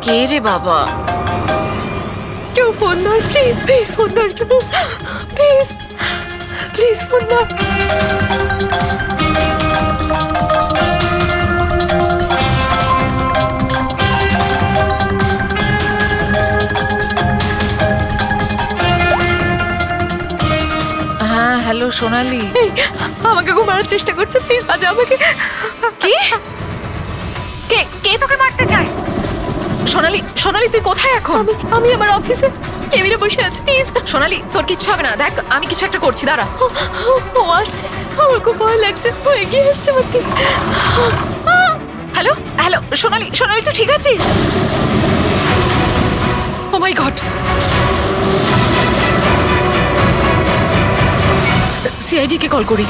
কে রে বাবা? কেউ ফোন ধর প্লিজ, প্লিজ ফোন ধর কেউ, প্লিজ প্লিজ ফোন ধর। হ্যাঁ হ্যালো সোনালি। এই, আমাকে খুব মারার চেষ্টা করছে, প্লিজ বাঁচা আমাকে। কি? কে কে তোকে মারতে চায়? সোনালি, সোনালি তুই কোথায় এখন? আমি আমার অফিসে কেবিনে বসে আছি, প্লিজ। সোনালি তোর কিচ্ছু হবে না, দেখ আমি কিছু একটা করছি, দাঁড়া। ও আসছে, আমার খুব ভয় লাগছে, ও এগিয়ে আসছে আমার দিকে। হ্যালো হ্যালো সোনালি, সোনালি তুই ঠিক আছিস? মাই গড, সিআইডি কে কল করি।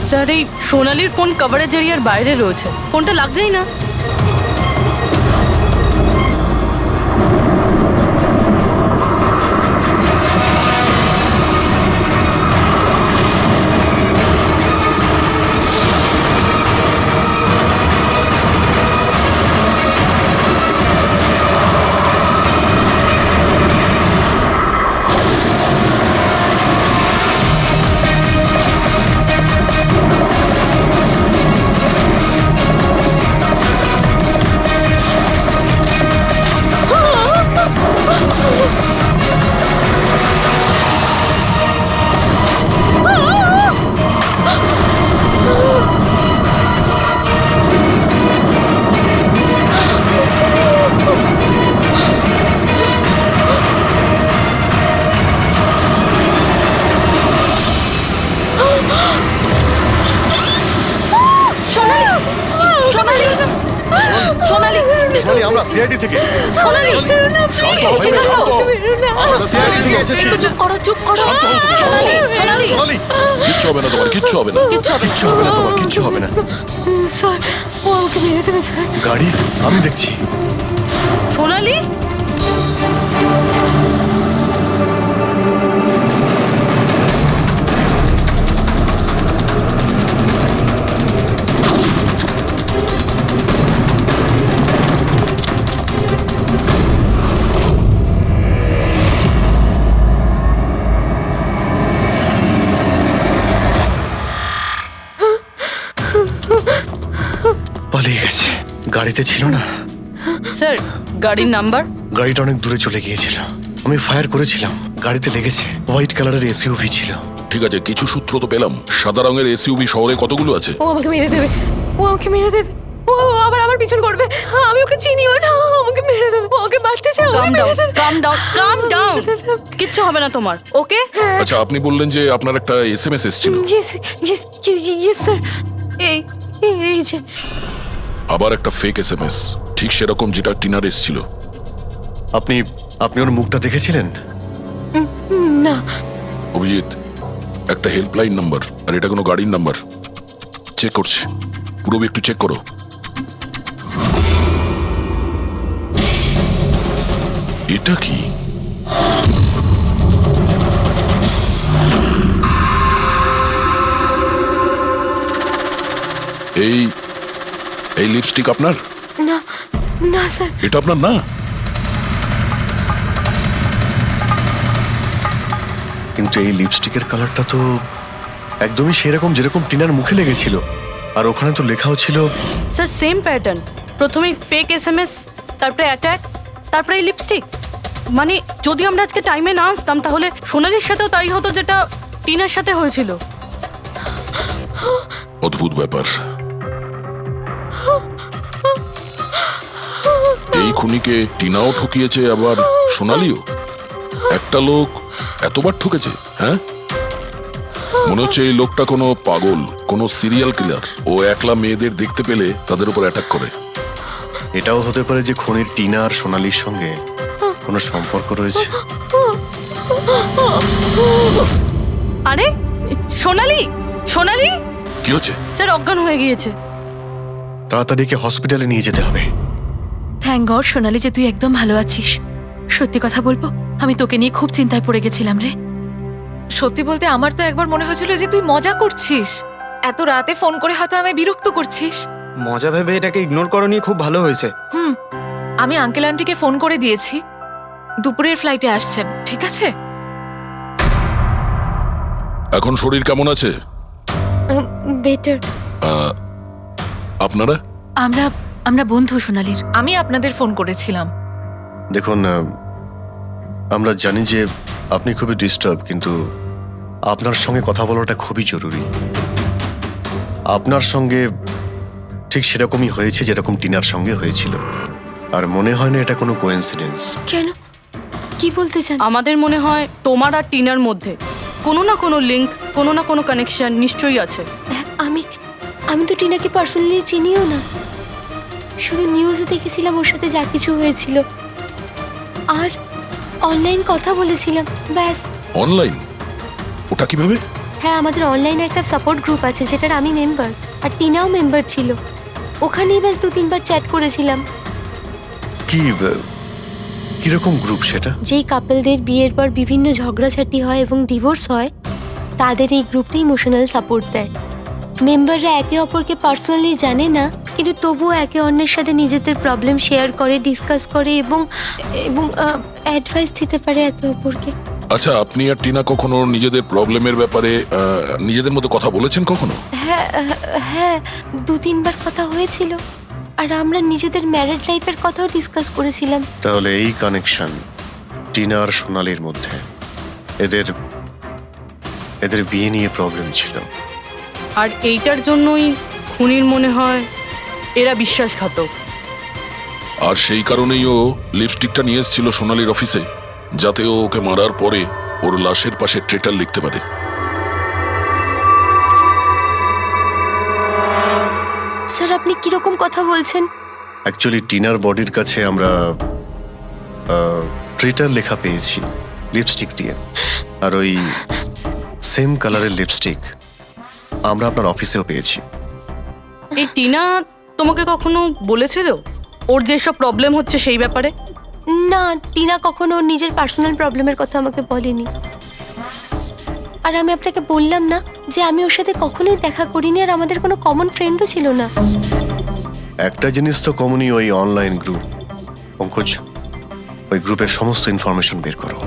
স্যার এই সোনালির ফোন কভারেজ এরিয়ার বাইরে রয়েছে, ফোনটা লাগছেই না। সোনালি সোনালি, আমরা সিআইডি থেকে। সোনালি শান্ত হও, ঠিক আছো? আমরা সিআইডি থেকে এসেছি। চুপ করো, চুপ করো। সোনালি সোনালি সোনালি, কিচ্ছু হবে না তোমার, কিচ্ছু হবে না। কিচ্ছু হবে না তোমার, কিচ্ছু হবে না। স্যার ও আমাকে মেরে দেবে স্যার। গাড়ি আমি দেখছি। সোনালি পালিয়ে গেছে, গাড়িতে ছিল না। স্যার গাড়ির নাম্বার? গাড়িটা অনেক দূরে চলে গিয়েছিল, আমি ফায়ার করেছিলাম, গাড়িতে লেগেছে। হোয়াইট কালারের এসইউভি ছিল। ঠিক আছে, কিছু সূত্র তো পেলাম। সাদা রঙের এসইউভি শহরে কতগুলো আছে? ও আমাকে মেরে দেবে, ও আমাকে মেরে দেবে, ও আবার আমার পিছন করবে। আমি ওকে চিনিও না, ও আমাকে মেরে দেবে, ও ওকে মারতে চায়। কাম ডাউন, কাম ডাউন, কাম ডাউন। কিচ্ছু হবে না তোমার, ওকে? আচ্ছা, আপনি বললেন যে আপনার একটা এসএমএস এসেছিল। Yes yes yes sir. এই এই যে আবার একটা ফেক এসএমএস, ঠিক সেরকম যেটা টিনার এসেছিল। আপনি আপনি ওর মুখটা দেখেছিলেন? না। অভিজিৎ, একটা হেল্পলাইন নাম্বার, আর এটা কোনো গাড়ির নাম্বার। চেক করছি, পুরো একটু চেক করো। এটা কি? এই এই লিপস্টিক আপনার? না না স্যার। এটা আপনার না? কিন্তু এই লিপস্টিকের কালারটা তো একদমই সেরকম যেরকম টিনার মুখে লেগেছিল, আর ওখানে তো লেখাও ছিল। স্যার সেম প্যাটার্ন, প্রথমেই ফেক এসএমএস, তারপরে অ্যাটাক, তারপরে এই লিপস্টিক। মানে যদি আমরা আজকে টাইমে না আসতাম তাহলে সোনালির সাথেও তাই হতো যেটা টিনার সাথে হয়েছিল। অদ্ভুত ব্যাপার। এই খুনিকে টিনাও ঠকিয়েছে, আবার সোনালিও। একটা লোক এতবার ঠকেছে, হ্যাঁ? মনে হচ্ছে এই লোকটা কোনো পাগল, কোনো সিরিয়াল কিলার। ও একলা মেয়েদের দেখতে পেলে তাদের উপর অ্যাটাক করে। এটাও হতে পারে যে খুনির টিনা আর সোনালির সঙ্গে কোনো সম্পর্ক রয়েছে। আরে সোনালি, সোনালি কি হচ্ছে? স্যার অজ্ঞান হয়ে গিয়েছে। তাড়াতাড়ি একে হসপিটালে নিয়ে যেতে হবে। থ্যাংক গড সোনালি যে তুই একদম ভালো আছিস। সত্যি কথা বলবো, আমি তোকে নিয়ে খুব চিন্তায় পড়ে গেছিলাম রে। সত্যি বলতে আমার তো একবার মনে হয়েছিল যে তুই মজা করছিস, এত রাতে ফোন করে হয়তো আমায় বিরক্ত করছিস। মজা ভেবে এটাকে ইগনোর করো নিয়ে খুব ভালো হয়েছে। আমি আঙ্কেল আন্টিকে ফোন করে দিয়েছি, দুপুরের ফ্লাইটে আসছেন, ঠিক আছে? এখন শরীর কেমন আছে? বেটার। আপনারা? আমরা বন্ধু সোনালির। আমি আপনাদের ফোন করেছিলাম। দেখুন, আমরা জানি যে আপনি খুবই ডিস্টার্ব, কিন্তু আপনার সঙ্গে কথা বলাটা খুবই জরুরি। আপনার সঙ্গে ঠিক সেরকমই হয়েছে যেরকম টিনার সঙ্গে হয়েছিল, আর মনে হয় না এটা কোনো কোইন্সিডেন্স। কেন, কি বলতে চান? আমাদের মনে হয় তোমার আর টিনার মধ্যে কোনো না কোনো লিঙ্ক, কোনো না কোনো কানেকশন নিশ্চয়ই আছে। আমি আমি তো টিনাকে পার্সোনালি চিনিও না, শুধু নিউজে দেখেছিলাম ওর সাথে যা কিছু হয়েছিল, আর অনলাইন কথা বলেছিলাম, ব্যাস। অনলাইন? ওটা কিভাবে? হ্যাঁ, আমাদের অনলাইনে একটা সাপোর্ট গ্রুপ আছে যেটার আমি মেম্বার, আর টিনাও মেম্বার ছিল। ওখানেই ব্যাস 2-3 বার চ্যাট করেছিলাম। কিরকম গ্রুপ সেটা? যেই কাপলদের বিয়ের পর বিভিন্ন ঝগড়াঝাটি হয় এবং ডিভোর্স হয়, তাদের এই গ্রুপটা ইমোশনাল সাপোর্ট দেয়। মেম্বাররা একে অপরকে পার্সোনালি জানে না, কিন্তু তবুও একে অন্যের সাথে নিজেদের প্রবলেম শেয়ার করে, ডিসকাস করে এবং এবং অ্যাডভাইস দিতে পারে একে অপরকে। আচ্ছা, আপনি আর টিনা কখনো নিজেদের প্রবলেমের ব্যাপারে নিজেদের মধ্যে কথা বলেছেন কখনো? হ্যাঁ হ্যাঁ, 2-3 বার কথা হয়েছিল, আর আমরা নিজেদের ম্যারিড লাইফের কথাও ডিসকাস করেছিলাম। তাহলে এই কানেকশন টিনা আর সোনালির মধ্যে, এদের বিয়ে নিয়ে প্রবলেম ছিল, আর এইটার জন্যই খুনির মনে হয় এরা বিশ্বাসঘাতক। আর সেই কারণেই ও লিপস্টিকটা নিয়ে এসেছিল সোনালির অফিসে, যাতে ও ওকে মারার পরে ওর লাশের পাশে ট্রেটার লিখতে পারে। স্যার, আপনি কিরকম কথা বলছেন? অ্যাকচুয়ালি টিনার বডির কাছে আমরা ট্রেটার লেখা পেয়েছি লিপস্টিক দিয়ে, আর ওই সেম কালারের লিপস্টিক আমরা আপনার অফিসেও পেয়েছি। এই টিনা তোমাকে কখনো বলেছিল ওর যেসব প্রবলেম হচ্ছে সেই ব্যাপারে? না, টিনা কখনো ওর নিজের পার্সোনাল প্রবলেমের কথা আমাকে বলেনি। আর আমি আপনাকে বললাম না যে আমি ওর সাথে কখনোই দেখা করিনি, আর আমাদের কোনো কমন ফ্রেন্ডও ছিল না। একটা জিনিস তো কমনই, ওই অনলাইন গ্রুপ। পঙ্কজ, ওই গ্রুপের সমস্ত ইনফরমেশন বের করো।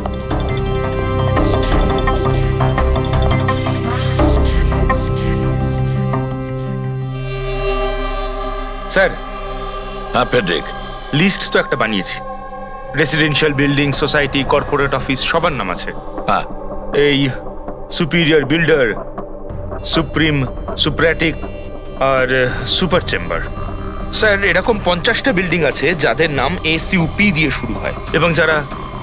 স্যার, হ্যাঁ ফেডরিক, লিস্ট তো একটা বানিয়েছি। Residential building, society, corporate office সবার নাম আছে। হ্যাঁ, এই সুপিরিয়র বিল্ডার, সুপ্রিম, সুপ্রাটিক আর সুপার চেম্বার। স্যার, এরকম 50টা বিল্ডিং আছে যাদের নাম SUP দিয়ে শুরু হয়, এবং যারা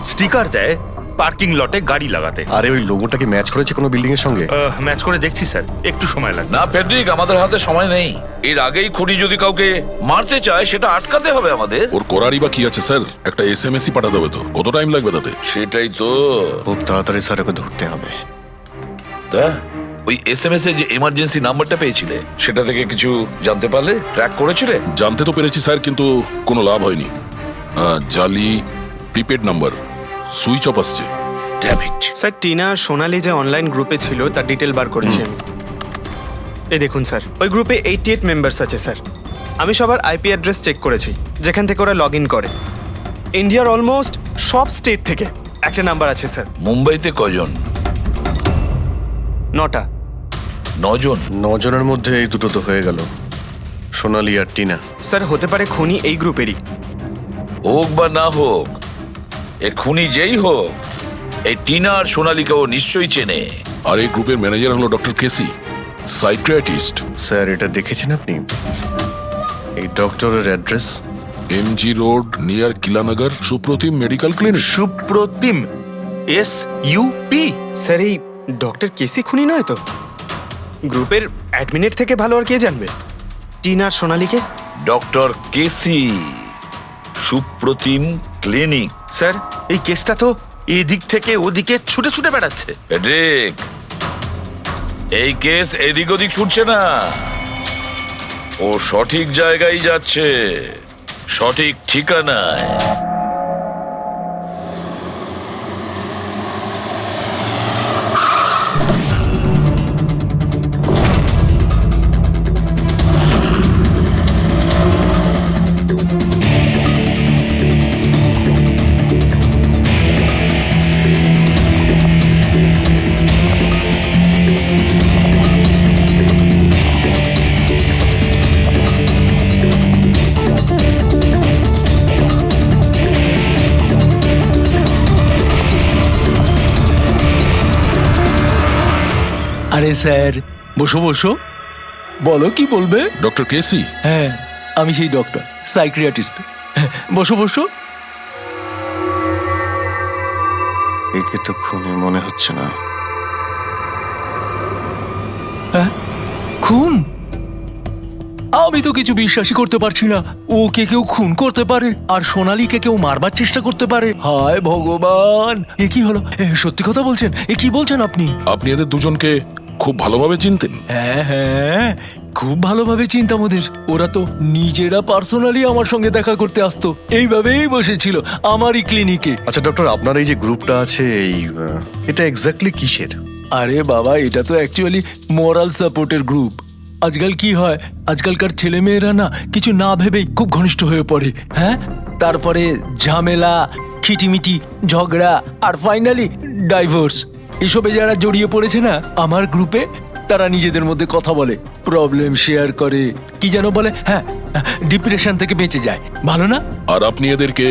স্টিকার দেয় পার্কিং লটে গাড়ি লাগাতে। আরে ওই লোগোটাকে ম্যাচ করেছে কোনো বিল্ডিং এর সঙ্গে? ম্যাচ করে দেখছি স্যার, একটু সময় লাগবে। না ফেডরিক, আমাদের হাতে সময় নেই। এর আগেই খুনি যদি কাউকে মারতে চায়, সেটা আটকাতে হবে আমাদের। ওর করারই বা কি আছে স্যার? একটা SMS পাঠাতে হবে তো, কত টাইম লাগবে তাতে? সেটাই তো, খুব তাড়াতাড়ি স্যার ওকে ধরতে হবে। তা ওই SMS এর যে এমার্জেন্সি নাম্বারটা পেয়েছিলে, সেটা থেকে কিছু জানতে পারলে? ট্র্যাক করেছিলে? জানতে তো পেরেছি স্যার, কিন্তু কোনো লাভ হয়নি। জালি প্রিপেড নাম্বার, সুইচ অফ আসছে। স্যার, টিনা আর সোনালি যে অনলাইন গ্রুপে ছিল তার ডিটেল বার করেছি আমি। এই দেখুন স্যার, ওই গ্রুপে 88 মেম্বার্স আছে স্যার। আমি সবার IP অ্যাড্রেস চেক করেছি যেখান থেকে ওরা লগ ইন করে। ইন্ডিয়ার অলমোস্ট সব স্টেট থেকে একটা নাম্বার আছে স্যার। মুম্বাইতে কজন? 9টা। 9 জন? 9 জনের মধ্যে এই দুটো তো হয়ে গেল, সোনালি আর টিনা। স্যার, হতে পারে খুনি এই গ্রুপেরই। হোক বা না হোক, এ খুনি যেই হোক, এই টিনা আর সোনালিকেও নিশ্চয়ই চেনে। আর এই গ্রুপের ম্যানেজার হলো ডক্টর কেসি, সাইকিয়াট্রিস্ট। স্যার, এটা দেখেছেন আপনি? এই ডক্টরের address MG road near Kilanagar, Supratim medical clinic. Supratim, SUP? Sir, এই ডক্টর কেসি খুনি নয় তো? গ্রুপের অ্যাডমিনের থেকে ভালো আর কে জানবে টিনা আর সোনালিকে? ডক্টর কেসি, সুপ্রতিম ক্লিনিক। স্যার, এই কেসটা তো এদিক থেকে ওদিকে ছুটে ছুটে বেড়াচ্ছে। ফেডরিক, এই কেস এদিক ওদিক ছুটছে না, ও সঠিক জায়গায় যাচ্ছে, সঠিক ঠিকানায়। আরে স্যার, বসো বসো। বলো কি বলবে? ডক্টর কেসি, হ্যাঁ, আমি সেই ডক্টর, সাইকিয়াট্রিস্ট। বসো বসো। একে তো খুনি মনে হচ্ছে না। হ্যাঁ, খুন? আমি তো কিছু বিশ্বাসই করতে পারছি না। ওকে কেউ খুন করতে পারে আর সোনালীকে কেউ মারবার চেষ্টা করতে পারে? হায় ভগবান, এ কি হলো? সত্যি কথা বলছেন? এ কি বলছেন আপনি? আপনি এদের দুজনকে খুব ভালোভাবে চিনতেন? হ্যাঁ হ্যাঁ, খুব ভালোভাবে চিনতাম ওদের। ওরা তো নিজেরা পার্সোনালি আমার সঙ্গে দেখা করতে আসতো, এইভাবেই বসেছিল আমারই ক্লিনিকে। আচ্ছা ডক্টর, আপনার এই যে গ্রুপটা আছে, এটা এক্স্যাক্টলি কিসের? আরে বাবা, এটা তো অ্যাকচুয়ালি মোরাল সাপোর্টের গ্রুপ। আজকাল কি হয়, আজকালকার ছেলে মেয়েরা না কিছু না ভেবেই খুব ঘনিষ্ঠ হয়ে পড়ে। হ্যাঁ, তারপরে ঝামেলা, খিটিমিটি, ঝগড়া আর ফাইনালি ডাইভোর্স। এসবে যারা জড়িয়ে পড়েছে না আমার গ্রুপে, তারা নিজেদের মধ্যে কথা বলে, প্রবলেম শেয়ার করে, কি যেন বলে, হ্যাঁ, ডিপ্রেশন থেকে বেঁচে যায়। ভালো না? আর আপনি এদেরকে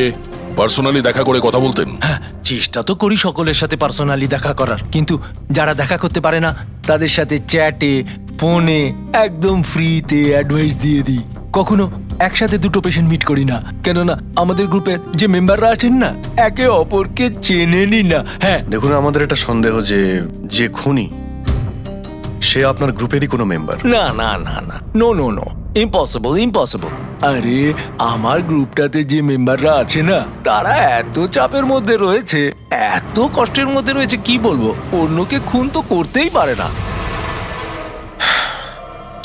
পার্সোনালি দেখা করে কথা বলতেন? হ্যাঁ, চেষ্টা তো করি সকলের সাথে পার্সোনালি দেখা করার, কিন্তু যারা দেখা করতে পারে না তাদের সাথে চ্যাটে, ফোনে একদম ফ্রিতে অ্যাডভাইস দিয়ে দিই। কখনো একসাথে দুটো পেশেন্ট মিট করি না, কেননা আমাদের গ্রুপের যে মেম্বাররা আছেন না, একে অপরকে চেনেনি না। হ্যাঁ, দেখুন, আমাদের একটা সন্দেহ যে খুনি সে আপনার গ্রুপেরই কোনো মেম্বার। না না না না, no no no, impossible impossible. আরে আমার গ্রুপটাতে যে মেম্বাররা আছে না, তারা এত চাপের মধ্যে রয়েছে, এত কষ্টের মধ্যে রয়েছে, কি বলবো, অন্যকে খুন তো করতেই পারে না।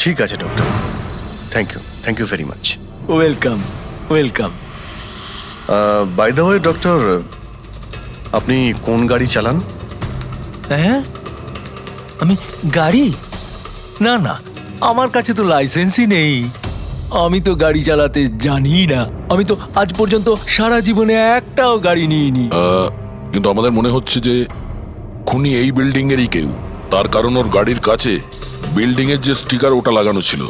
ঠিক আছে doctor, thank you very much. Welcome welcome. By the way doctor, আপনি কোন গাড়ি চালান? হ্যাঁ, আমি গাড়ি? না না, আমার কাছে তো লাইসেন্সই নেই। আমি তো গাড়ি চালাতে জানি না। আমি তো আজ পর্যন্ত সারা জীবনে একটাও গাড়ি নিইনি। কিন্তু আমাদের মনে হচ্ছে যে খুনি এই বিল্ডিং এরই কেউ, তার কারণ ওর গাড়ির কাছে বিল্ডিং এর যে স্টিকার ওটা লাগানো ছিল।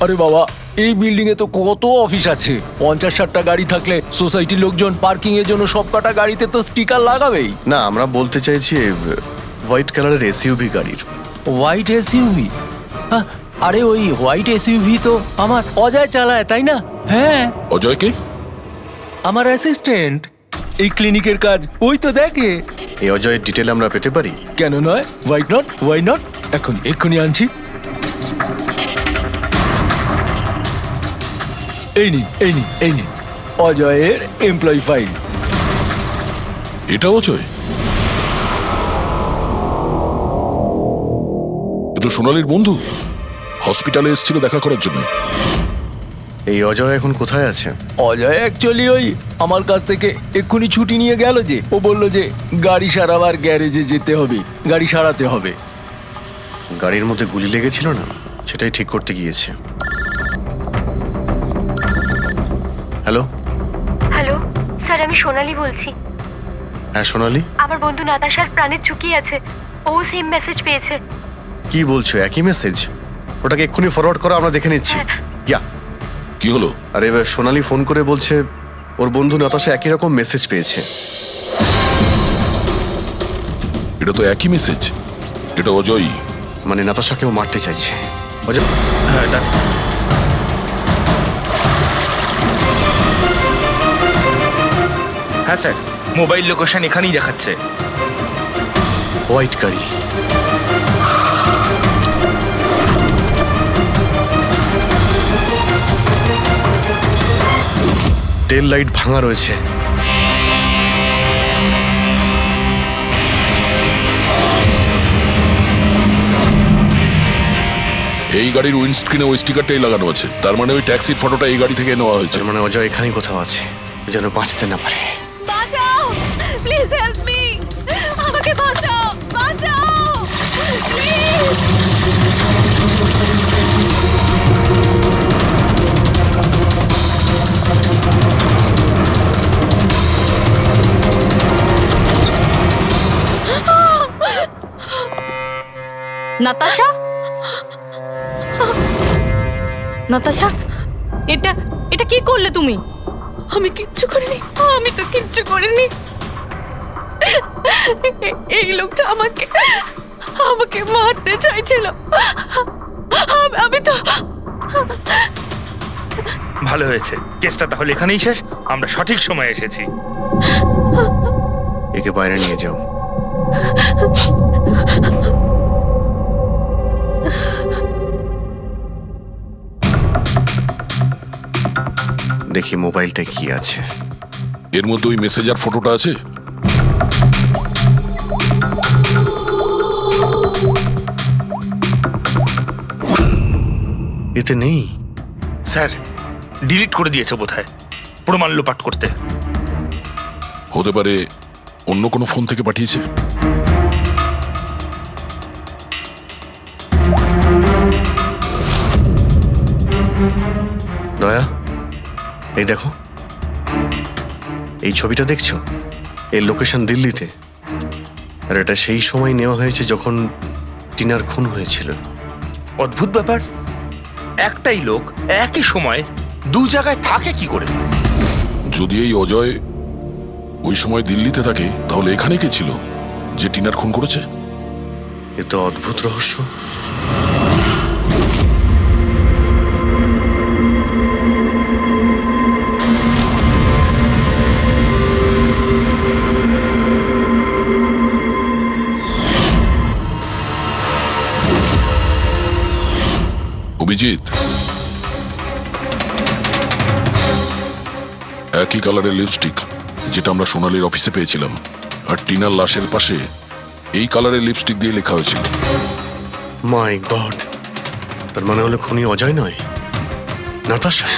আরে বাবা, এই বিল্ডিং এ তো কত অফিস আছে, 50-60টা গাড়ি থাকলে সোসাইটির লোকজন পার্কিং এর জন্য সব কটা গাড়িতে তো স্টিকার লাগাবেই। না, আমরা বলতে চাইছি হোয়াইট কালারের এসইউভি গাড়ির। White SUV? আরে ওই হোয়াইট এসইউভি তো আমার অজয় চালায়, তাই না? হ্যাঁ। অজয় কে? আমার অ্যাসিস্ট্যান্ট, এই ক্লিনিকের কাজ ওই তো দেখে। এই অজয়ের ডিটেল আমরা পেতে পারি? কেন নয়, ওয়াই নট, এক্ষুনি আনছি। এই নিন অজয়ের এমপ্লয়ি ফাইল। এটা অজয়? তো সোনালীর বন্ধু, হসপিটালে এসেছিল দেখা করার জন্য। এই অজয় এখন কোথায় আছে? অজয় অ্যাকচুয়ালি ওই আমার কাছ থেকে এক্ষুনি ছুটি নিয়ে গেল, যে ও বললো যে গাড়ি সারাবার গ্যারেজে যেতে হবে, গাড়ি সারাতে হবে। গাড়ির মধ্যে গুলি লেগেছিল না, সেটাই ঠিক করতে গিয়েছে। হ্যালো হ্যালো স্যার, আমি সোনালী বলছি। হ্যাঁ সোনালী, আমার বন্ধু নাতাশার প্রাণের ঝুঁকি আছে, ও সেম মেসেজ পেয়েছে। কি বলছো? একই মেসেজ? ওটাকে এক্ষুনি ফরওয়ার্ড করো, আমরা দেখে নিচ্ছি। ইয়া, কি হলো? আরে সোনালী ফোন করে বলছে ওর বন্ধু নাতাশা একই রকম মেসেজ পেয়েছে। এটা তো একই মেসেজ, এটা অজয়ই। মানে নাতাশাকেও মারতে চাইছে। অজয়, হ্যাঁ স্যার, মোবাইল লোকেশন এখানেই দেখাচ্ছে। হোয়াইট গাড়ি। টেল লাইট ভাঙা রয়েছে। এই গাড়ির উইন্ডস্ক্রিনে ওই স্টিকারটাই লাগানো আছে, তার মানে ওই ট্যাক্সির ফটোটা এই গাড়ি থেকে নেওয়া হয়েছে। মানে অজয় এখানেই কোথাও আছে, যেন বাঁচতে না পারে। বাঁচাও, প্লিজ হেল্প মি, আমাকে বাঁচাও, প্লিজ। নাতাশা, এটা কি করলে তুমি? আমি কিচ্ছু করিনি, আমি তো কিচ্ছু করিনি। এই লোকটা আমাকে মারতে চাইছিল। আমি তো ভালো হয়েছে, কেসটা তাহলে এখানেই শেষ। আমরা সঠিক সময়ে এসেছি। একে বাইরে নিয়ে যাও। দেখি মোবাইলটা কি আছে। এর মধ্যে ওই মেসেজ আর ফটোটা আছে? এতে নেই। স্যার, ডিলিট করে দিয়েছে বোধহয় প্রমাণ লোপাট করতে। হতে পারে অন্য কোনো ফোন থেকে পাঠিয়েছে। দয়া, এই দেখো, এই ছবিটা দেখছো? এর লোকেশন দিল্লিতে, আর এটা সেই সময় নেওয়া হয়েছে যখন টিনার খুন হয়েছিল। অদ্ভুত ব্যাপার, একটাই লোক একই সময় দু জায়গায় থাকে কি করে? যদি এই অজয় ওই সময় দিল্লিতে থাকে, তাহলে এখানে কে ছিল যে টিনার খুন করেছে? এ তো অদ্ভুত রহস্য। অভিজিৎ, একই কালারের লিপস্টিক যেটা আমরা সোনালীর অফিসে পেয়েছিলাম, আর টিনার লাশের পাশে এই কালারের লিপস্টিক দিয়ে লেখা হয়েছিল। মাই গড, তার মানে হলো খুনি অজয় নয়, নাতাশা।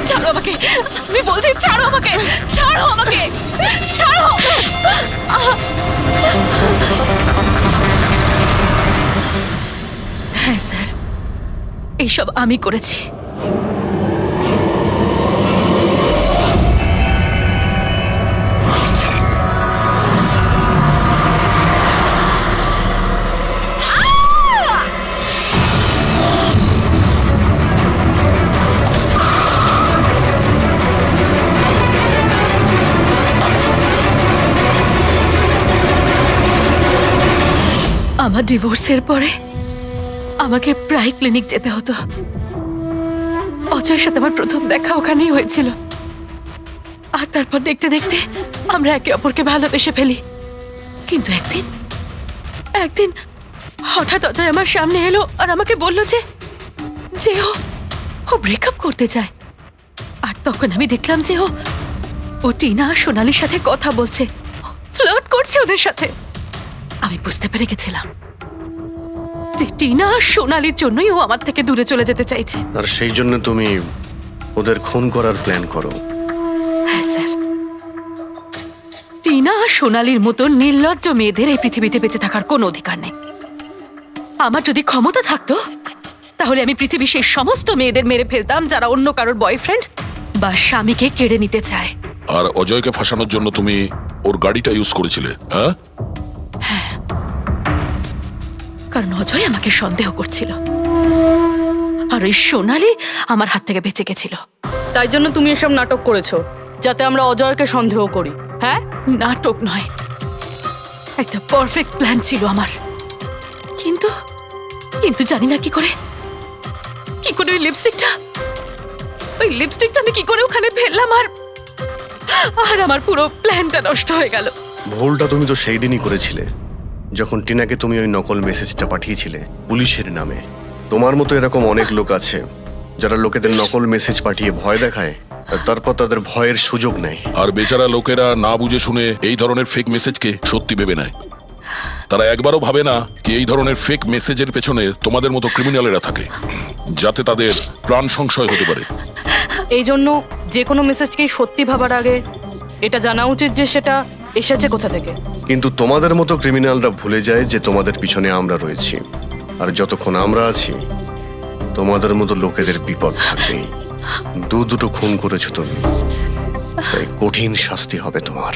ছাড়ো আমাকে, আমি বলছি ছাড়ো আমাকে, ছাড়ো আমাকে, ছাড়ো। হ্যাঁ স্যার, এইসব আমি করেছি। আমার ডিভোর্সের পরে আমাকে প্রায় ক্লিনিক যেতে হতো। অজয়ের সাথে আমার প্রথম দেখা ওখানেই হয়েছিল, আর তারপর দেখতে দেখতে আমরা একে অপরকে ভালোবেসে ফেলি। কিন্তু একদিন হঠাৎ অজয় আমার সামনে এলো আর আমাকে বলল যে ও ব্রেকআপ করতে চায়। আর তখন আমি দেখলাম যে ও টিনা আর সোনালীর সাথে কথা বলছে, ফ্লার্ট করছে ওদের সাথে। আমি বুঝতে পেরে গেছিলাম যে টিনা আর সোনালীর জন্যই ও আমার থেকে দূরে চলে যেতে চাইছে। আর সেই জন্য তুমি ওদের খুন করার প্ল্যান করো? হ্যাঁ স্যার, টিনা আর সোনালীর মতো নির্লজ্জ মেয়েদের এই পৃথিবীতে বেঁচে থাকার কোনো অধিকার নেই। আমার যদি ক্ষমতা থাকতো, তাহলে আমি পৃথিবীর সেই সমস্ত মেয়েদের মেরে ফেলতাম যারা অন্য কারোর বয়ফ্রেন্ড বা স্বামীকে কেড়ে নিতে চায়। আর অজয়কে ফাঁসানোর জন্য তুমি ওর গাড়িটা ইউজ করেছিলে? হ্যাঁ, কারণ অজয় আমাকে সন্দেহ করছিল, আর ওই সোনালী আমার হাত থেকে বেঁচে গেছিল। তাই জন্য তুমি এসব নাটক করেছো, যাতে আমরা অজয়কে সন্দেহ করি। হ্যাঁ, নাটক নয়, একটা পারফেক্ট প্ল্যান ছিল আমার। কিন্তু জানি না কি করে ওই লিপস্টিকটা আমি কি করে ওখানে ফেললাম, আর আমার পুরো প্ল্যানটা নষ্ট হয়ে গেল। ভুলটা তুমি তো সেই দিনই করেছিলে, যখন টিনাকে তুমি ওই নকল মেসেজটা পাঠিয়েছিলে পুলিশের নামে। তোমার মতো এরকম অনেক লোক আছে যারা লোকেদের নকল মেসেজ পাঠিয়ে ভয় দেখায়, আর তারপর তাদের ভয়ের সুযোগ নেয়। আর বেচারা লোকেরা না বুঝে শুনে এই ধরনের ফেক মেসেজকে সত্যি ভেবে নেয়। তারা একবারও ভাবে না কি এই ধরনের ফেক মেসেজের পেছনে তোমাদের মতো ক্রিমিনালেরা থাকে, যাতে তাদের প্রাণ সংশয় হতে পারে। এই জন্য যে কোনো মেসেজকেই সত্যি ভাবার আগে এটা জানা উচিত যে সেটা এসেছে কোথা থেকে। কিন্তু তোমাদের মতো ক্রিমিনালরা ভুলে যায় যে তোমাদের পিছনে আমরা রয়েছি, আর যতক্ষণ আমরা আছি তোমাদের মতো লোকেদের বিপদ থাকবেই। দুটো খুন করেছো তুমি, তাই কঠিন শাস্তি হবে তোমার।